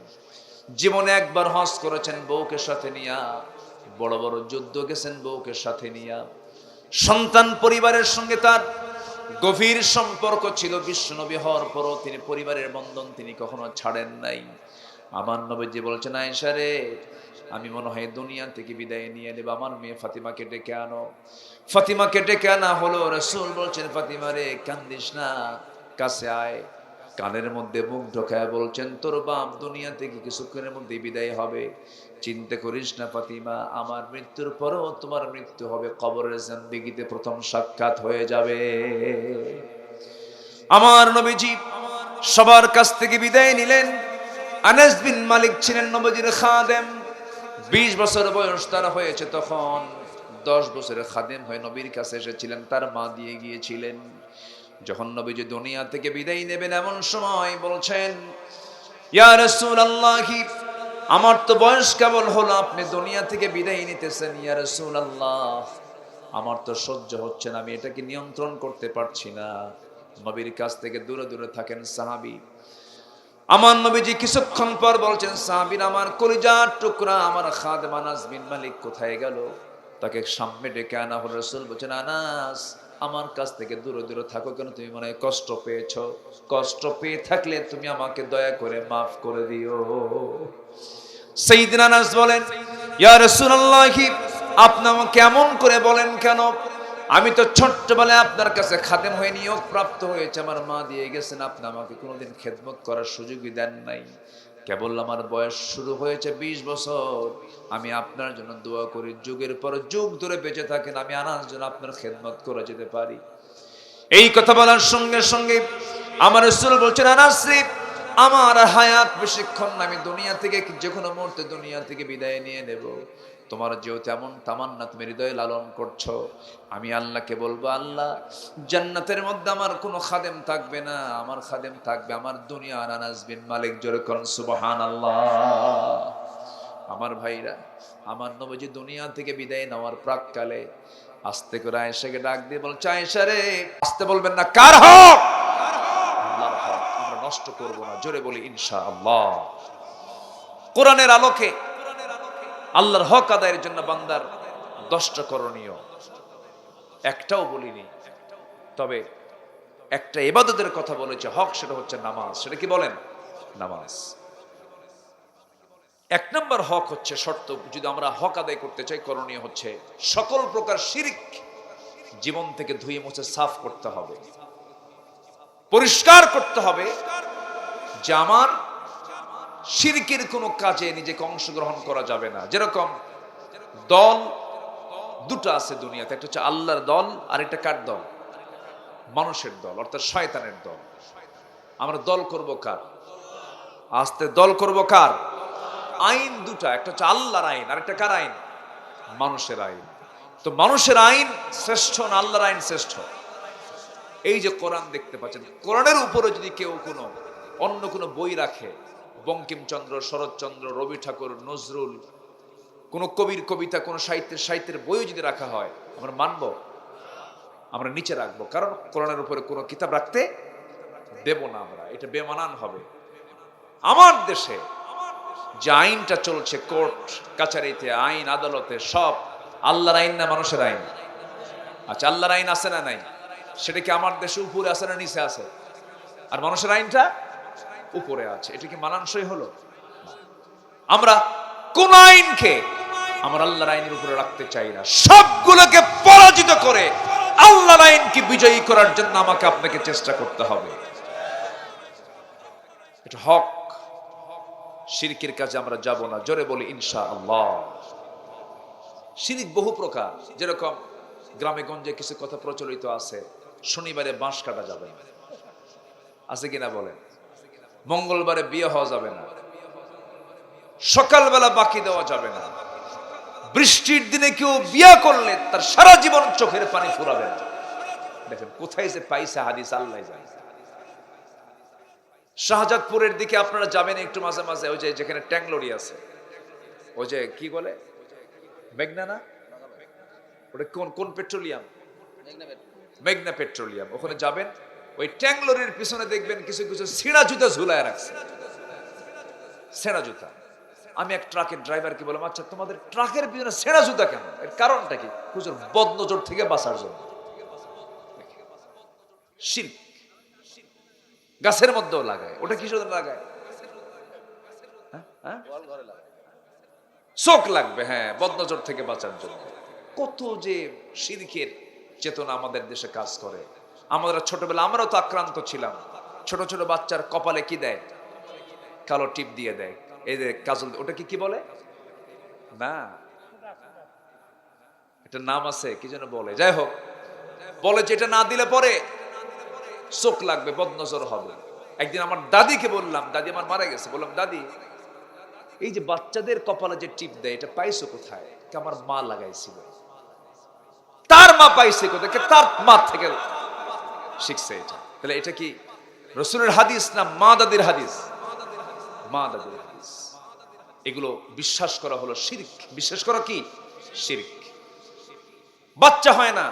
জীবনে একবার হজ করেছেন বউকে সাথে নিয়া, বড় বড় যুদ্ধ গেছেন বউকে সাথে নিয়া। সন্তান পরিবারের সঙ্গে তার গভীর সম্পর্ক ছিল। বিশ্বনবী হওয়ার পরও তিনি পরিবারের বন্ধন তিনি কখনো ছাড়েন নাই। আমার নবীজি বলছেন, আয়েশা রে, আমি মনে হয় দুনিয়া থেকে বিদায় নিয়ে নেব, আমার মেয়ে ফাতিমাকে ডেকে আনো। ফাতিমাকে ডেকে আনা হলো। রাসূল বলছেন, ফাতিমা রে, কান্দিস না, কাছে আয়। কানের মধ্যে মুখ ঢোকায় বলছেন, তোর বাপ দুনিয়া থেকে কিছুক্ষণের মধ্যে বিদায় হবে, চিন্তা করিস না ফাতিমা, আমার মৃত্যুর পরেও তোমার মৃত্যু হবে, কবরের জিন্দেগিতে প্রথম সাক্ষাৎ হয়ে যাবে। আমার নবীজি সবার কাছ থেকে বিদায় নিলেন। আনাস বিন মালিক ছিলেন নবীজির খাদেম। 20 বছর বয়স তার হয়েছে তখন। 10 বছরের খাদেম হয়ে নবীর কাছে এসেছিলেন, তার মা দিয়ে গিয়েছিলেন। যখন নবীজি দুনিয়া থেকে বিদায় নেবেন, এমন সময় বলছেন, ইয়া রাসূলুল্লাহ, আমার তো বয়স কেবল হলো, আপনি দুনিয়া থেকে বিদায় নিতেছেন। ইয়া রাসূলুল্লাহ, আমার তো সহ্য হচ্ছে না, আমি এটাকে নিয়ন্ত্রণ করতে পারছি না। নবীর কাছ থেকে দূরে দূরে থাকেন সাহাবী। আমার নবীজি কিছুক্ষণ পর বলছেন, সাহাবীর আমার কলিজার টুকরা, আমার খাদেম আনাস বিন মালিক কোথায় গেল? তাকে সামনে ডেকে আনা হলো। রাসূল বলছেন, আনাস, আমার কাছ থেকে দূরে দূরে থাকো কেন? তুমি মনে হয় কষ্ট পেয়েছো। কষ্ট পেয়ে থাকলে তুমি আমাকে দয়া করে মাফ করে দিও। সাইয়েদনা আনাস বলেন, ইয়া রাসূলুল্লাহ, আপনি আমাকে এমন করে বলেন কেন? আমি তো ছোট্টবেলায় আপনার কাছে খাদেম হয়ে নিয়োগ প্রাপ্ত হয়েছে, আমার মা দিয়ে গেছেন, আপনি আমাকে কোনোদিন খেদমত করার সুযোগই দেন নাই। কেবল আমার বয়স শুরু হয়েছে 20 বছর। আমি আপনার জন্য দোয়া করি, যুগের পর যুগ ধরে বেঁচে থাকেন, আমি আনাস জন্য আপনার খেদমত করে যেতে পারি। এই কথা বলার সঙ্গে সঙ্গে আমার রাসূল বলছেন, আনাস রে, আমার হায়াত বেশিক্ষণ না, আমি দুনিয়া থেকে যে কোনো মুহূর্তে দুনিয়া থেকে বিদায় নিয়ে নেব। তোমার যেহেতু এমন তামান্না তুমি হৃদয়ে লালন করছো, আমি আল্লাহকে বলবো, আল্লাহ, জান্নাতের মধ্যে আমার কোনো খাদেম থাকবে না, আমার খাদেম থাকবে আমার দুনিয়ার আনাস বিন মালিক। জোরে করুন সুবহানাল্লাহ। আমার ভাইরা, আমার নবীজি দুনিয়া থেকে বিদায় নেওয়ার প্রাককালে আস্তে করে আয়েশাকে ডাক দিয়ে বলছে, আয়েশা রে, আস্তে বলবেন না, কার হক? আল্লাহর হক, আমরা নষ্ট করব না। জোরে বলি ইনশাআল্লাহ। কোরআনের আলোকে আল্লাহর হক আদায়ের জন্য বান্দার 10টা করণীয় একটাও বলিনি, তবে একটা ইবাদতের কথা বলেছে হক, সেটা হচ্ছে নামাজ। সেটা কি বলেন? নামাজ 1 নম্বর হক হচ্ছে শর্ত। যদি আমরা হক আদায় করতে চাই, করণীয় হচ্ছে সকল প্রকার শিরক জীবন থেকে ধুয়ে মুছে সাফ করতে হবে, পরিষ্কার করতে হবে, যে আমার শিরকের কোনো কাজে নিজেকে অংশগ্রহণ করা যাবে না। যেরকম দল দুটো আছে দুনিয়াতে, একটা হচ্ছে আল্লাহর দল, আর একটা কার দল? মানুষের দল, অর্থাৎ শয়তানের দল। আমরা দল করব কার? আস্তে দল করব কার? আইন দুটা, একটা হচ্ছে আল্লাহর আইন, আর একটা কার আইন? মানুষের আইন। তো মানুষের আইন শ্রেষ্ঠ না আল্লাহর আইন শ্রেষ্ঠ? এই যে কোরআন দেখতে পাচ্ছেন, কোরআনের উপরে যদি কেউ অন্য কোনো বই রাখে, বঙ্কিমচন্দ্র, শরৎচন্দ্র, রবি ঠাকুর, নজরুল, কোন কবির কবিতা, কোন সাহিত্যের বইও যদি রাখা হয়, আমরা মানবো? আমরা নিচে রাখবো, কারণ কোরআনের উপরে কোনো কিতাব রাখতে দেব না আমরা, এটা বেমানান হবে। আমার দেশে যে আইনটা চলছে, কোর্ট কাছারিতে, আইন আদালতে, সব আল্লাহর আইন না মানুষের আইন? আচ্ছা, আল্লাহর আইন আছে না নাই? সেটা কি আমার দেশে উপরে আছে না নিচে আছে? আর মানুষের আইনটা উপরে আছে। এটা কি মানানসই হলো? আমরা কোন আইনকে আমার আল্লাহর আইনের উপরে রাখতে চাই না। সবগুলোকে পরাজিত করে আল্লাহর আইনকে বিজয়ী করার জন্য আমাকে আপনাকে চেষ্টা করতে হবে। এটা হক। শিরকের কাজে আমরা যাব না, জোরে বলি ইনশাআল্লাহ। শিরক বহু প্রকার, যেরকম গ্রামে গঞ্জে কিছু কথা প্রচলিত আছে, শনিবারে বাঁশ কাটা যাবে না, আছে কিনা বলেন? মঙ্গলবারে বিয়ে হওয়া যাবে না, সকালবেলা বাকি দেওয়া যাবে না, বৃষ্টির দিনে কেউ বিয়ে করলে তার সারা জীবন চোখের পানি ফুরাবে না। দেখেন কোথায় যে পাইছে হাদিস, আল্লাহ জানে। শাহজাদপুরের দিকে আপনারা যাবেন একটু মাঝে মাঝে, ওই যে যেখানে ট্যাংলরি আছে, ওই যে কি বলে, মেঘনা না, ওটা কোন পেট্রোলিয়াম? মেঘনা পেট্রোলিয়াম। ওখানে যাবেন, ওই ট্যাংলরির পিছনে দেখবেন কিছু কিছু ছেঁড়া জুতা ঝুলায় রাখছে, ছেঁড়া জুতা। আমি এক ট্রাকের ড্রাইভারকে বললাম, আচ্ছা তোমাদের ট্রাকের পিছনে ছেঁড়া জুতা কেন? এর কারণটা কি? হুজুর, বদনজর থেকে বাঁচার জন্য। শিরক। গাছের মধ্যেও লাগায়, ওটা কি জন্য লাগায়? চোখ লাগবে, হ্যাঁ, বদনজর থেকে বাঁচার জন্য। কত যে শিরকের চেতনা আমাদের দেশে কাজ করে। আমরা ছোটবেলা আমরাও তো আক্রান্ত ছিলাম। ছোট ছোট বাচ্চার কপালে কি দেয়? কালো টিপ দিয়ে দেয়, এই যে কাজল, ওটা কি বলে না, এটা নাম আছে কি যেন বলে, যাই হোক, বলে যে এটা না দিলে পরে চোখ লাগবে, বদনজর হবে। একদিন আমার দাদিকে বললাম, দাদি আমার মারা গেছে, বললাম দাদি, এই যে বাচ্চাদের কপালে যে টিপ দেয়, এটা পাইছো কোথায়? আমার মা লাগাইছিল। তার মা পাইছে কোথায়? তার মা থেকে শিখছে এটা। তাহলে এটা কি রাসূলের হাদিস না মা দাদির হাদিস? মা দাদির হাদিস। এগুলো বিশ্বাস করা হলো শিরক। বিশ্বাস করা কি? শিরক। বাচ্চা হয় না,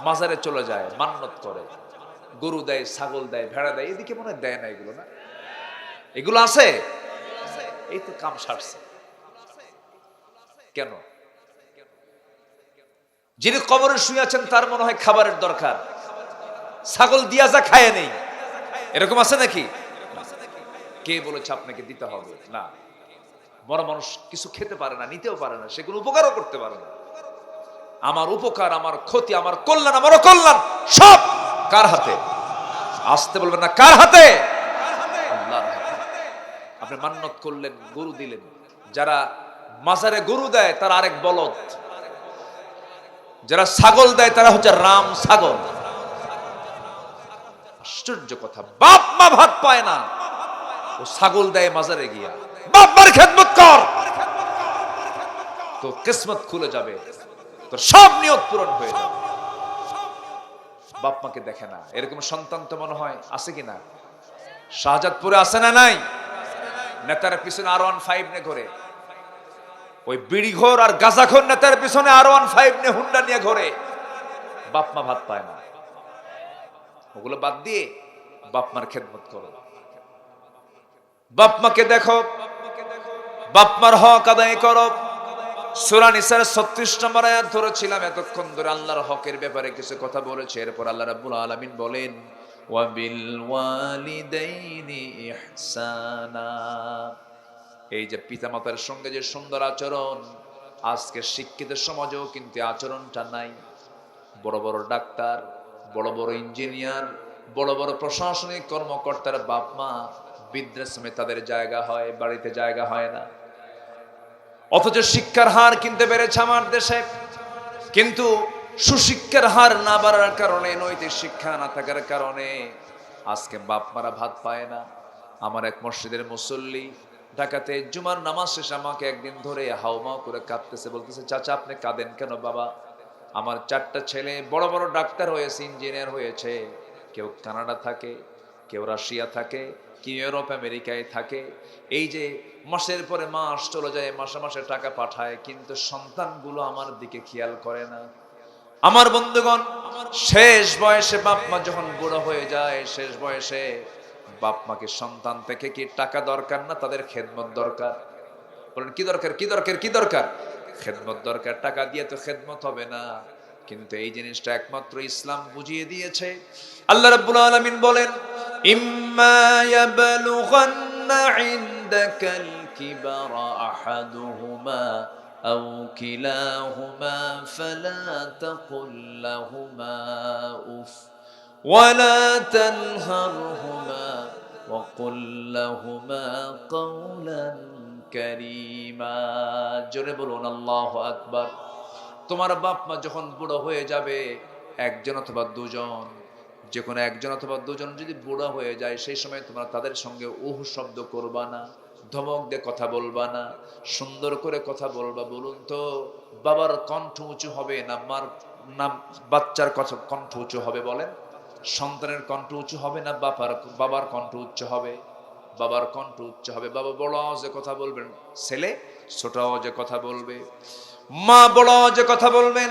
মাজারে চলে যায়, মান্নত করে, গরু দেয়, ছাগল দেয়, ভেড়া দেয়, এদিকে মনে দেয় না, এগুলো না, এগুলো আছে। এই তো কাম সারছে। কেন? যিনি কবরে শুয়ে আছেন তার মনে হয় খাবারের দরকার, ছাগল দিয়া যা খায় নেই, এরকম আছে নাকি? কে বলেছে আপনাকে দিতে হবে? না। বড় মানুষ কিছু খেতে পারে না, নিতেও পারে না, সে কোনো উপকারও করতে পারে না। আমার উপকার, আমার ক্ষতি, আমার কল্যাণ, আমার অকল্যাণ সব কার হাতে? আসতে বলবেন না, কার হাতে? আল্লাহর হাতে। আপনি মান্নত করলেন, গরু দিলেন, যারা মাজারে গরু দেয় তারা আরেক বলদ, যারা ছাগল দেয় তারা হচ্ছে রাম ছাগল। আশ্চর্য কথা, বাপ মা ভাত পায় না, ও ছাগল দেয় মাজারে গিয়া। বাপ মার খেদমত কর, তো কিসমত খুলে যাবে, তোর সব নিয়ত পূরণ হয়ে যাবে। বাপ মাকে দেখে না, এরকম সন্তান তো মনে হয় আছে কিনা? শাহজাদপুরে আছে না নাই? নেতার পিছনে R15 নে ঘোরে, ওই বিড়িঘর আর গাঁজাখোর নেতার পিছনে R15 নে হুন্ডা নিয়ে ঘোরে, বাপ মা ভাত পায় না। ওগুলো বাদ দিয়ে বাপ মার খেদমত করো, বাপ মাকে দেখো, বাপ মার হক আদায় করো। সূরা নিসার 36 নম্বর আয়াত ধরেছিলাম এতক্ষণ ধরে, আল্লাহর হকের ব্যাপারে কিছু কথা বলেছে। এরপর আল্লাহ রাব্বুল আলামিন বলেন, ওয়া বিল ওয়ালিদাইনি ইহসানা। এই যে পিতামাতার সঙ্গে যে সুন্দর আচরণ, আজকে শিক্ষিত সমাজেও কিন্তু আচরণটা নাই। বড় বড় ডাক্তার, বড় বড় ইঞ্জিনিয়ার, বড় বড় প্রশাসনিক কর্মকর্তার বাপ মা বৃদ্ধাশ্রমে তাদের জায়গা হয়, বাড়িতে জায়গা হয় না। অথচ শিক্ষার হার কিনতে পেরেছে আমার দেশে, কিন্তু সুশিক্ষার হার না বাড়ার কারণে, নৈতিক শিক্ষা না থাকার কারণে আজকে বাপ মারা ভাত পায় না। আমার এক মসজিদের মুসল্লি ঢাকাতে জুমার নামাজ শেষে আমাকে একদিন ধরে হাউমাউ করে কাঁদতেছে, বলতেছে চাচা আপনি কাঁদেন কেন? বাবা আমার 4টা ছেলে বড় বড় ডাক্তার হয়েছে, ইঞ্জিনিয়ার হয়েছে, কেউ কানাডা থাকে, কেউ রাশিয়া থাকে, কেউ ইউরোপ আমেরিকায় থাকে। এই যে মাসের পরে মাস চলে যায়, মাসে মাসে টাকা পাঠায়, কিন্তু সন্তানগুলো আমার দিকে খেয়াল করে না। আমার বন্ধুগণ, শেষ বয়সে বাপ মা যখন বুড়ো হয়ে যায়, শেষ বয়সে বাপ মাকে সন্তান থেকে কি টাকা দরকার না, তাদের খেদমত দরকার। বলেন কি দরকার? কি দরকার? কি দরকার? খেদমত দরকার। টাকা দিয়ে তো খেদমত হবে না। কিন্তু এই জিনিসটা একমাত্র ইসলাম বুঝিয়ে দিয়েছে। আল্লাহ রাব্বুল আলামিন বলেন, ইম্মা ইয়াবলুগান্না ইনদাকাল কিবারা আহাদুহুমা আও কিলাহুমা ফালা তাকুল লাহুমা উফ ওয়ালা তানহারহুমা ওয়াকুল লাহুমা কাওলান কারীমা। জোরে বলুন আল্লাহু আকবার। তোমার বাপ মা যখন বুড়ো হয়ে যাবে, একজন অথবা দুজন, যে কোনো একজন অথবা দুজন যদি বুড়ো হয়ে যায়, সেই সময় তোমরা তাদের সঙ্গে উহ শব্দ করবা না, ধমক দিয়ে কথা বলবা না, সুন্দর করে কথা বলবা। বলুন তো, বাবার কণ্ঠ উঁচু হবে না মার না বাচ্চার কণ্ঠ উঁচু হবে? বলেন, সন্তানের কণ্ঠ উঁচু হবে না বাবার কণ্ঠ উচ্চ হবে? বাবার কণ্ঠ উচ্চ হবে। বাবা বড় আওয়াজে কথা বলবেন, ছেলে ছোট আওয়াজে কথা বলবে। মা বড় আওয়াজে কথা বলবেন,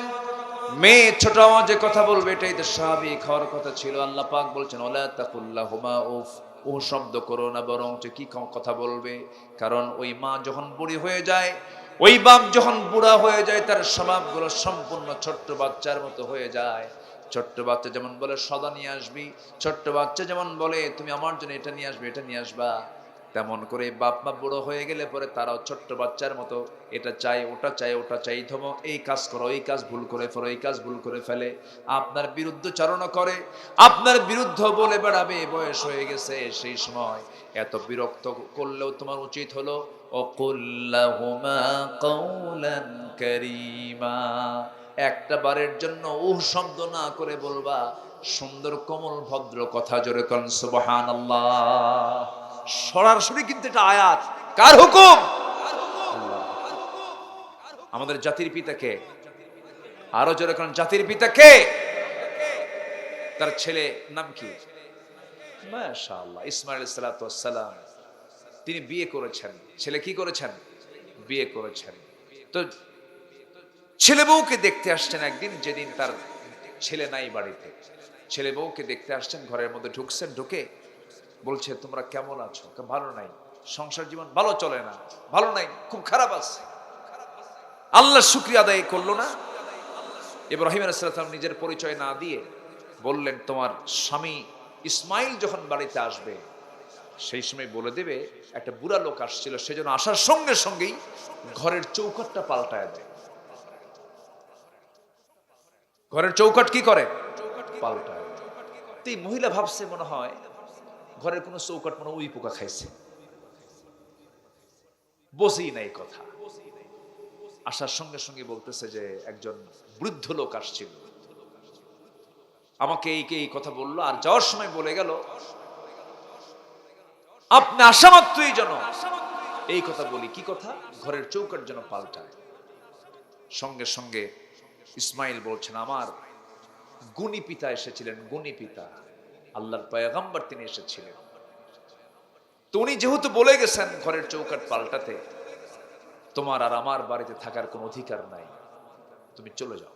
মেয়ে ছোট আওয়াজে কথা বলবে। এটাই তো স্বাভাবিক হওয়ার কথা ছিল। আল্লাহ পাক বলছেন, ওয়ালা তাকুল্লাহুমা উফ, ও শব্দ করো না, বরং কি কথা বলবে। কারণ ওই মা যখন বুড়ি হয়ে যায়, ওই বাপ যখন বুড়া হয়ে যায়, তার স্বভাবগুলো সম্পূর্ণ ছোট্ট বাচ্চার মতো হয়ে যায়। ছোট্ট বাচ্চা যেমন বলে সদা নিয়ে আসবি, ছোট্ট বাচ্চা যেমন বলে তুমি আমার জন্য এটা নিয়ে আসবে, এটা নিয়ে আসবা, তেমন করে বাপ মা বুড়ো হয়ে গেলে পরে তারাও ছোট্ট বাচ্চার মতো এটা চাই, ওটা চাই, ওটা চাই, ধমক, এই কাজ করো, এই কাজ ভুল করে ফেলো, এই কাজ ভুল করে ফেলে, আপনার বিরুদ্ধচারণা করে, আপনার বিরুদ্ধ বলে বেড়াবে। বয়স হয়ে গেছে, সেই সময় এত বিরক্ত করলেও তোমার উচিত হলো ওয়াকুল্লাহুমা কাওলান কারীমা, একটা বারের জন্য উহ শব্দ না করে বলবা সুন্দর কোমল ভদ্র কথা। জোরে কোন সুবহানাল্লাহ। সরাসরি কিন্তু এটা আয়াত। কার হুকুম? আল্লাহ। আমাদের জাতির পিতা কে? আরো জোরে কোন জাতির পিতা কে? তার ছেলে নাম কি? মাশাআল্লাহ, ইসমাঈল আলাইহিস সালাতু ওয়াস সালাম। তিনি বিয়ে করেছেন। ছেলে কি করেছেন? বিয়ে করেছেন। তো ছেলে বউকে দেখতে আসছেন একদিন, যেদিন তার ছেলে নাই বাড়িতে। ছেলে বউকে দেখতে আসছেন, ঘরের মধ্যে ঢুকছেন, ঢুকে বলছে তোমরা কেমন আছো? ভালো নাই, সংসার জীবন ভালো চলে না, ভালো নাই, খুব খারাপ আছে। আল্লাহ শুকরিয়া আদায় করলো না। ইব্রাহিম আলাইহিস সালাম নিজের পরিচয় না দিয়ে বললেন, তোমার স্বামী ইসমাইল যখন বাড়িতে আসবে, সেই সময় বলে দেবে একটা বুড়া লোক আসছিল, সেজন্য আসার সঙ্গে সঙ্গেই ঘরের চৌকাঠটা পাল্টায় দেয়। ঘরের চৌকাঠ কি করে? পাল্টায়। এই মহিলা ভাবছে মনে হয় ঘরের কোনো চৌকাঠ মনে উই পোকা খাইছে, বসেই নাই কথা। আসার সঙ্গে সঙ্গে বলতেছে যে একজন বৃদ্ধ লোক আসছিল, আমাকে এই কথা বললো, আর যাওয়ার সময় বলে গেল আপনি আসা মাত্রই যেন এই কথা বলি। কি কথা? ঘরের চৌকাঠ যেন পাল্টায়। সঙ্গে সঙ্গে ইসমাইল বলছেন, আমার গুণী পিতা এসেছিলেন, গুণী পিতা আল্লাহর পয়গম্বর তিনি এসেছিলেন। তো উনি যেহেতু বলে গেছেন ঘরের চৌকাঠ পাল্টাতে, তোমার আর আমার বাড়িতে থাকার কোনো অধিকার নাই, তুমি চলে যাও।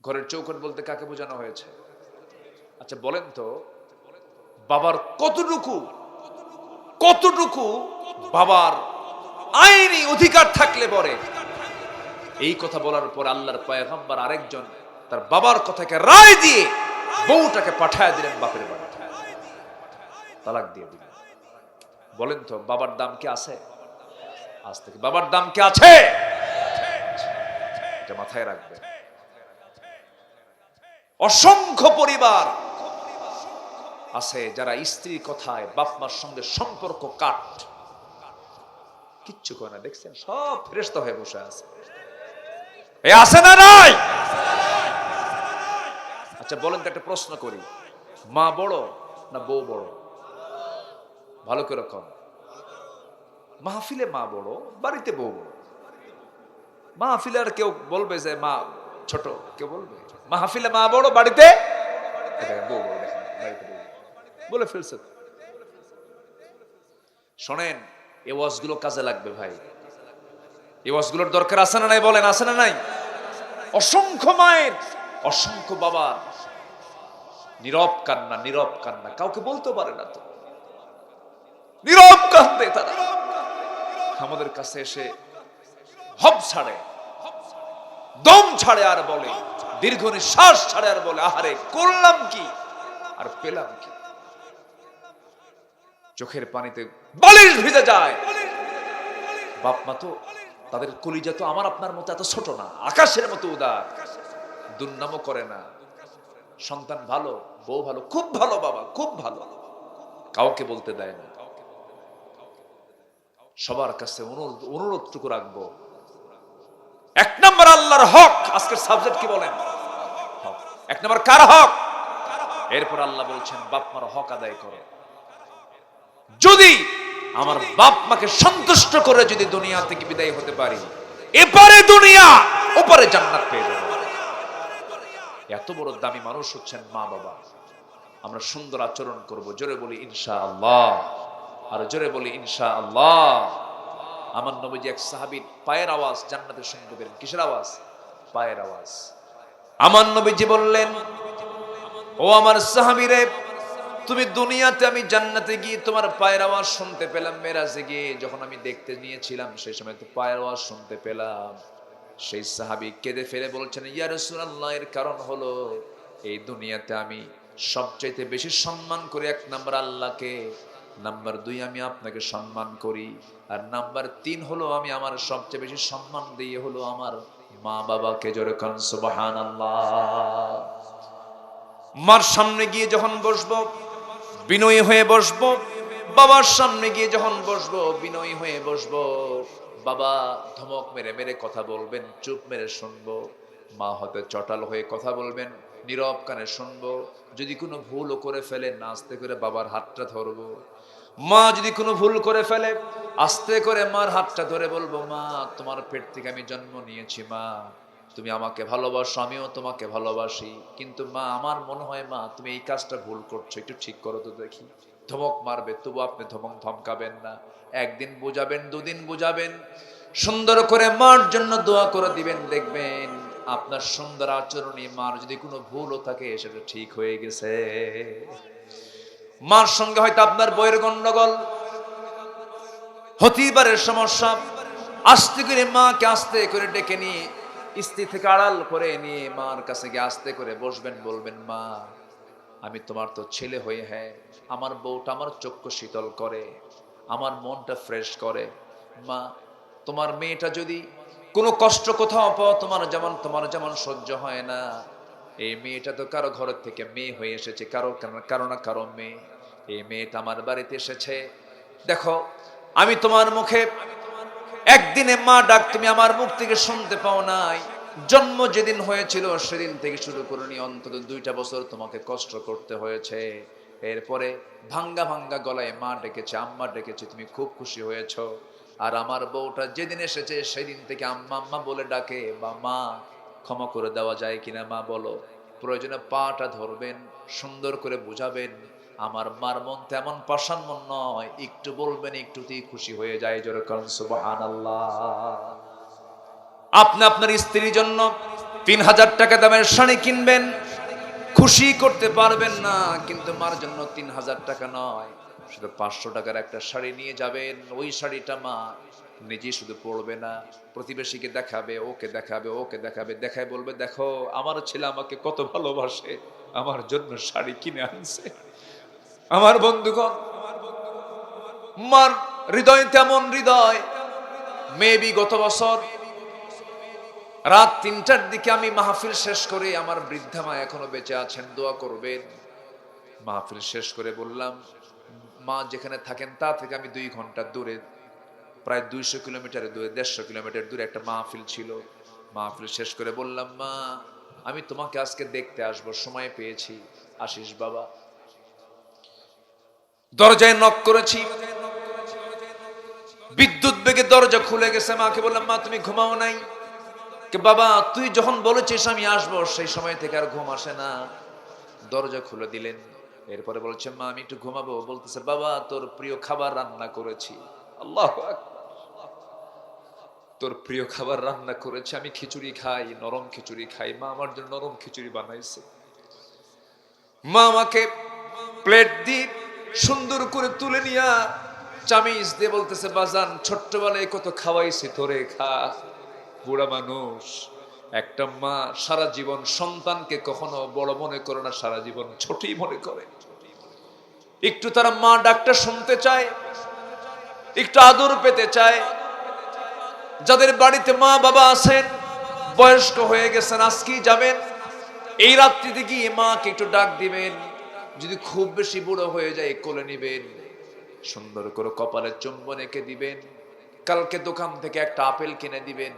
ঘরের চৌকাঠ বলতে কাকে বোঝানো হয়েছে? আচ্ছা বলেন তো, বাবার কতটুকু বাবার আইনি অধিকার থাকলে পরে এই কথা বলার পর আল্লাহর পয়গম্বর আরেকজন তার বাবার কথাকে রায় দিয়ে বউটাকে পাঠায় দিলেন বাপের বাড়ি, তালাক দিয়ে দিলেন। বলেন তো, বাবার দাম কি আছে? আজ থেকে বাবার দাম কি আছে? এটা মাথায় রাখবে। অসংখ্য পরিবার আছে যারা স্ত্রীর কথায় বাপ মার সঙ্গে সম্পর্ক কাট, কিচ্ছু করে না। দেখছেন সব ফেরেশতা হয়ে বসে আছে। আছে না নাই? আচ্ছা বলেন তো, একটা প্রশ্ন করি, মা বড় না বউ বড়? ভালো করে কন। মাহফিলে মা বড়, বাড়িতে বউ বড়। মাহফিলে আর কেউ বলবে যে মা ছোট? কেউ বলবে? মাহফিলে মা বড়, বাড়িতে বউ বড়। দেখেন বাড়িতে বউ বলে ফেলছে। শোনেন, এই ওয়াজগুলো কাজে লাগবে ভাই। এই ওয়াজগুলোর দরকার আছে না নাই? বলেন, আছে না নাই? অসংখ্য মায়ের, অসংখ্য বাবা নীরব কান্না, নীরব কান্না, কাউকে বলতে পারে না তো, নীরব কান্দে তারা। আমাদের কাছে এসে হব ছাড়ে, দম ছাড়ে, আর বলে, দীর্ঘ নিঃশ্বাস ছাড়ে, আর বলে, আহারে করলাম কি আর পেলাম কি। চোখের পানিতে বালিশ ভিজে যায়। বাপ মা তো, তাদের কলিজা তো আমার আপনার মতো এত ছোট না, আকাশের মতো উদার। দুর্নামও করে না। সন্তান ভালো, বউ ভালো, খুব ভালো বাবা, খুব ভালো, কাউকে বলতে দেয় না। সবার কাছে অনুরোধটুকু রাখবো, এক নম্বর আল্লাহর হক। আজকের সাবজেক্ট কি বলেন? হক। এক নম্বর কার হক? এরপর আল্লাহ বলছেন বাপ মার হক আদায় করো। যদি আমার বাপ মাকে সন্তুষ্ট করে যদি দুনিয়া থেকে বিদায় হতে পারি, এপারে দুনিয়া ওপারে জান্নাত পেয়ে যাবো। এত বড় দামি মানুষ হচ্ছেন মা বাবা। আমরা সুন্দর আচরণ করব। জোরে বলি ইনশাআল্লাহ, আর জোরে বলি ইনশাআল্লাহ। আমার নবীজি এক সাহাবীর পায়ের আওয়াজ জান্নাতে শুনতে পেলেন। কিসের আওয়াজ? পায়ের আওয়াজ। আমার নবীজি বললেন, ও আমার সাহাবীরে, তুমি দুনিয়াতে আমি জান্নাতে গিয়ে তোমার পায়ের আওয়াজ শুনতে পেলাম, মেরাজে গিয়ে যখন আমি দেখতে নিয়েছিলাম সেই সময় তো পায়ের আওয়াজ শুনতে পেলাম। সেই সাহাবী কেঁদে ফেলে বলছেন, ইয়া রাসূলুল্লাহ, এর কারণ হলো এই দুনিয়াতে আমি সবচাইতে বেশি সম্মান করি এক নাম্বার আল্লাহকে, নাম্বার 2 আমি আপনাকে সম্মান করি, আর নাম্বার 3 হলো আমি আমার সবচেয়ে বেশি সম্মান দিয়ে হলো আমার মা বাবাকে। জোরে কোন সুবহানাল্লাহ। মার সামনে গিয়ে যখন বসবো বিনয়ী হয়ে বসবো, বাবার সামনে গিয়ে যখন বসবো বিনয়ী হয়ে বসবো। বাবা ধমক মেরে মেরে কথা বলবেন, চুপ মেরে শুনবো। মা হয়তো চটাল হয়ে কথা বলবেন, নীরব কানে শুনবো। যদি কোনো ভুলও করে ফেলে আস্তে করে বাবার হাতটা ধরবো। মা যদি কোনো ভুল করে ফেলে আস্তে করে মার হাতটা ধরে বলবো, মা তোমার পেট থেকে আমি জন্ম নিয়েছি, মা তুমি আমাকে ভালোবাসো, আমিও তোমাকে ভালোবাসি, কিন্তু মা আমার মনে হয় মা তুমি এই কাজটা ভুল করছো, একটু ঠিক করো তো দেখি। ধমক মারবে, তবু আপনি ধমকাবেন না। একদিন বুঝাবেন, দুদিন বুঝাবেন, সুন্দর করে মার জন্য দোয়া করে দিবেন। দেখবেন আপনার সুন্দর আচরণে মার যদি কোনো ভুলও থাকে সেটা ঠিক হয়ে গেছে। মার সঙ্গে হয়তো আপনার বইয়ের গন্ডগোল, হতিবারের সমস্যা, আস্তে করে মাকে আস্তে করে ডেকে নিয়ে স্ত্রী থেকে আড়াল করে নিয়ে মার কাছে গিয়ে আস্তে করে বসবেন, বলবেন, মা আমি তোমার তো ছেলে হয়ে, হ্যাঁ আমার বউটা আমার চক্ষু শীতল করে, আমার মনটা ফ্রেশ করে। মা তোমার মেয়েটা যদি কোনো কষ্ট কোথাও পাও, তোমার যেমন সহ্য হয় না, এই মেয়েটা তো কারো ঘরের থেকে মেয়ে হয়ে এসেছে, কারো না কারো মেয়ে। এই মেয়েটা আমার বাড়িতে এসেছে, দেখো আমি তোমার মুখে একদিনে মা ডাক তুমি আমার মুখ থেকে শুনতে পাও নাই। জন্ম যেদিন হয়েছিল সেদিন থেকে শুরু করে নিয়ে অন্তত 2টা বছর তোমাকে কষ্ট করতে হয়েছে। এরপরে ভাঙ্গা ভাঙ্গা গলায় মা ডেকেছে, আম্মা ডেকেছে, তুমি খুব খুশি হয়েছো। আর আমার বউটা যেদিন এসেছে সেদিন থেকে আম্মা আম্মা বলে ডাকে, বা মা ক্ষমা করে দেওয়া যায় কিনা মা বলো। প্রয়োজনে পাটা ধরবেন, সুন্দর করে বুঝাবেন। আমার মার মন তেমন পাষাণ মন নয়, একটু বলবেন একটুতেই খুশি হয়ে যায়। জোরে বলেন সুবহানাল্লাহ। আপনি আপনার স্ত্রীর জন্য 3000 টাকা দামের শাড়ি কিনবেন, খুশি করতে পারবেন না, কিন্তু মার জন্য 3000 টাকা নয়, শুধু 500 টাকার একটা শাড়ি নিয়ে যাবেন। ওই শাড়িটা মা নিজে শুধু পরবে না, প্রতিবেশীকে দেখাবে, ওকে দেখাবে, ওকে দেখাবে, দেখায় বলবে, দেখো আমার ছেলে আমাকে কত ভালোবাসে, আমার জন্য শাড়ি কিনে আনছে। আমার বন্ধুগণ, মার হৃদয় তেমন হৃদয়। মেবি গত বছর রাত 3টার দিকে আমি মাহফিল শেষ করে, আমার বৃদ্ধা মা এখনো বেঁচে আছেন, দোয়া করবেন। মাহফিল শেষ করে বললাম, মা যেখানে থাকেন তা থেকে আমি 2 ঘন্টা দূরে, প্রায় 200 কিলোমিটার দূরে, 150 কিলোমিটার দূরে একটা মাহফিল ছিল। মাহফিল শেষ করে বললাম, মা আমি তোমাকে আজকে দেখতে আসবো, সময় পেয়েছি, আসিস বাবা। দরজায় নক করেছি, বিদ্যুৎ বেগে দরজা খুলে গেছে। মাকে বললাম, মা তুমি ঘুমাও নাই? কে বাবা তুই যখন বলেছিস আমি আসবো সেই সময় থেকে আর ঘুম আসে না। দরজা খুলে দিলেন। এরপরে বলছে, মা আমি একটু ঘুমাবো। বলতেছে, বাবা তোর প্রিয় খাবার রান্না করেছি। আল্লাহু আকবার। তোর প্রিয় খাবার রান্না করেছে, আমি খিচুড়ি খাই, নরম খিচুড়ি খাই। মা আমার জন্য নরম খিচুড়ি বানাইছে। মা আমাকে প্লেট দিয়ে সুন্দর করে তুলে নিয়া চামিচ দিয়ে বলতেছে, বাজান ছোট্টবেলায় কত খাওয়াইছি তোরে, খা। বুড়া মানুষ, একটা মা সারা জীবন সন্তানকে কখনো বড় মনে করে না, সারা জীবন ছোটই মনে করে। একটু তারা মা ডাকটা শুনতে চায়, একটু আদর পেতে চায়। যাদের বাড়িতে মা বাবা আছেন, বয়স্ক হয়ে গেছেন, আজকেই যাবেন, এই রাত্রিতে গিয়ে মাকে একটু ডাক দিবেন। যদি খুব বেশি বুড়ো হয়ে যায় কোলে নিবেন, সুন্দর করে কপালে চুম্বন এঁকে দিবেন। কালকে দোকান থেকে একটা আপেল কিনে দিবেন,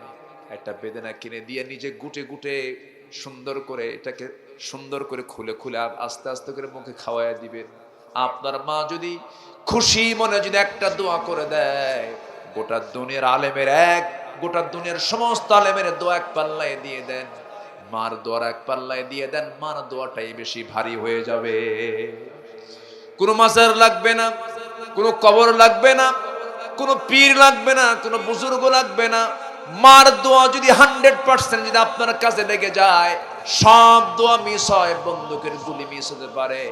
একটা বেদানা কিনে দিয়ে নিজে গুটে গুটে সুন্দর করে এটাকে সুন্দর করে খুলে খুলে আস্তে আস্তে করে মুখে খাওয়াইয়া দিবেন। আপনার মা যদি খুশি মনে যদি একটা দোয়া করে দেয়, গোটা দুনিয়ার আলেমের গোটা দুনিয়ার সমস্ত আলেমের দোয়া এক পাল্লায় দিয়ে দেন, মার দোয়ার এক পাল্লায় দিয়ে দেন, মার দোয়াটাই বেশি ভারী হয়ে যাবে। কোনো মাজার লাগবে না, কোনো কবর লাগবে না, কোনো পীর লাগবে না, কোনো বুজুর্গ লাগবে না। মার দোয়া যদি 100% যদি আপনার কাছে লেগে যায়, সব দোয়া মিস হয়, বন্দুকের গুলি মিস হতে পারে,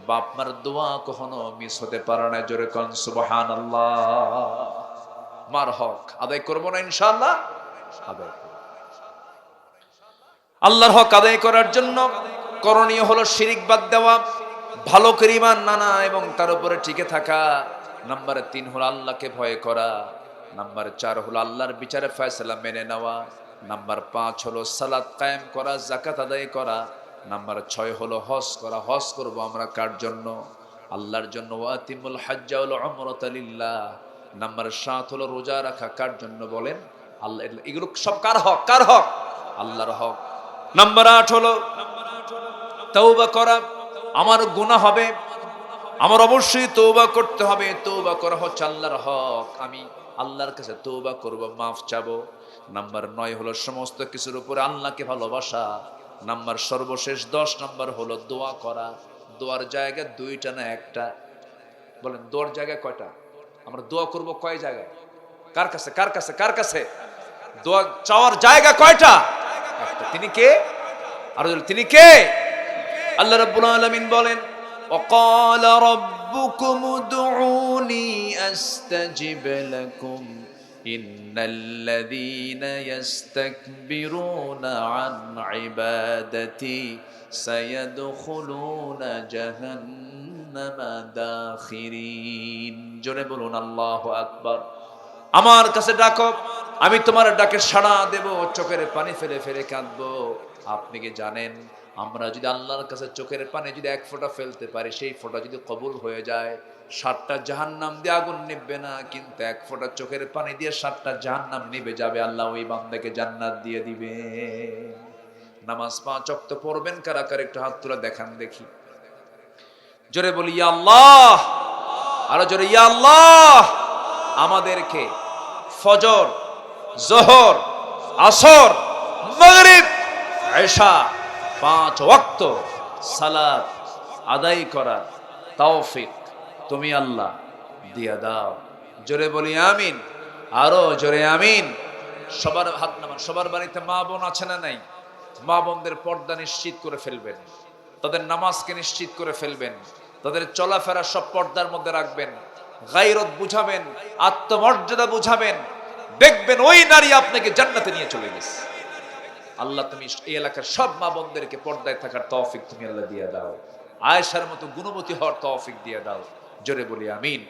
বাপ মার দোয়া কখনো মিস হতে পারে না। জোরে কোন সুবহানাল্লাহ। মার হক আদায় করব না ইনশাআল্লাহ? আদায় করব। আল্লাহর হক আদায় করার জন্য করণীয় হলো শিরিক বাদ দেওয়া, ভালো করে ঈমান আনা এবং তার উপরে টিকে থাকা। নাম্বার 3 হলো আল্লাহকে ভয় করা। নাম্বার 4 হলো আল্লাহর বিচারে ফয়সালা মেনে নেওয়া। নাম্বার 5 হলো সালাত কায়েম করা, যাকাত আদায় করা। নাম্বার 6 হলো হজ করা। হজ করব আমরা কার জন্য? আল্লাহর জন্য। ওয়াতিমুল হজ্জা ওয়াল উমরাতা লিল্লাহ। নাম্বার 7 হলো রোজা রাখা। কার জন্য বলেন? আল্লাহ। এগুলো সব কার হক? কার হক? আল্লাহর হক। নাম্বার 8 হলো তওবা করা। আমার গুনাহ হবে, আমার অবশ্যই তওবা করতে হবে। তওবা করা হচ্ছে আল্লাহর হক। আমি আল্লাহর কাছে তওবা করব, মাফ চাবো। নাম্বার 9 হলো সমস্ত কিছুর উপরে আল্লাহকে ভালোবাসা। নাম্বার সর্বশেষ 10 নাম্বার হলো দোয়া করা। দোয়ার জায়গা 2টা না 1টা? বলেন দোয়ার জায়গা কয়টা? আমরা দোয়া করব কয় জায়গায়? কার কাছে? কার কাছে? কার কাছে? দোয়া চাওয়ার জায়গা কয়টা? একটা। তিনি কে? আর তিনি কে? আল্লাহ রাব্বুল আলামিন বলেন, وقال ربكم ادعوني استجب لكم ان الذين يستكبرون عن عبادتي سيدخلون جهنم داخرين। জোরে বলুন আল্লাহু আকবার। আমার কাছে ডাকো, আমি তোমার ডাকে সাড়া দেব, চোখের পানি ফেলে ফেলে কাঁদবো। আপনি কি জানেন, আমরা যদি আল্লাহর কাছে চোখের পানি যদি 1 ফোঁটা ফেলতে পারি, সেই ফোঁটা যদি কবুল হয়ে যায়, 7টা জাহান্নাম দিয়ে আগুন নিভবে না, কিন্তু 1 ফোঁটা চোখের পানি দিয়ে 7টা জাহান্নাম নিভে যাবে। আল্লাহ ওই বান্দাকে জান্নাত দিয়ে দিবে। নামাজ 5 ওয়াক্ত পড়বেন কারা কারা? একটু হাত তুলে দেখান দেখি। জোরে বলি ইয়া আল্লাহ। আরো জোরে ইয়া আল্লাহ। আমাদেরকে ফজর, যোহর, আসর, মাগরিব, ইশা 5 ওয়াক্ত সালাত আদায় করার তৌফিক তুমি আল্লাহ দিয়া দাও। জোরে বলি আমিন। আরো জোরে আমিন। সবার হাত নামান। সবার বাড়িতে মা বোন আছে না নাই? মা বোনদের পর্দা নিশ্চিত করে ফেলবেন, তাদের নামাজকে নিশ্চিত করে ফেলবেন, তাদের চলাফেরা সব পর্দার মধ্যে রাখবেন, গায়রত বুঝাবেন, আত্মমর্যাদা বুঝাবেন। দেখবেন ওই নারী আপনাকে জান্নাতে নিয়ে চলে গেছে। আল্লাহ তুমি এই এলাকার সব মা বোনদেরকে পর্দায় থাকার তৌফিক তুমি আল্লাহ দিয়ে দাও। আয়েশার মতো গুণবতী হওয়ার তৌফিক দিয়ে দাও। জোরে বলি আমিন।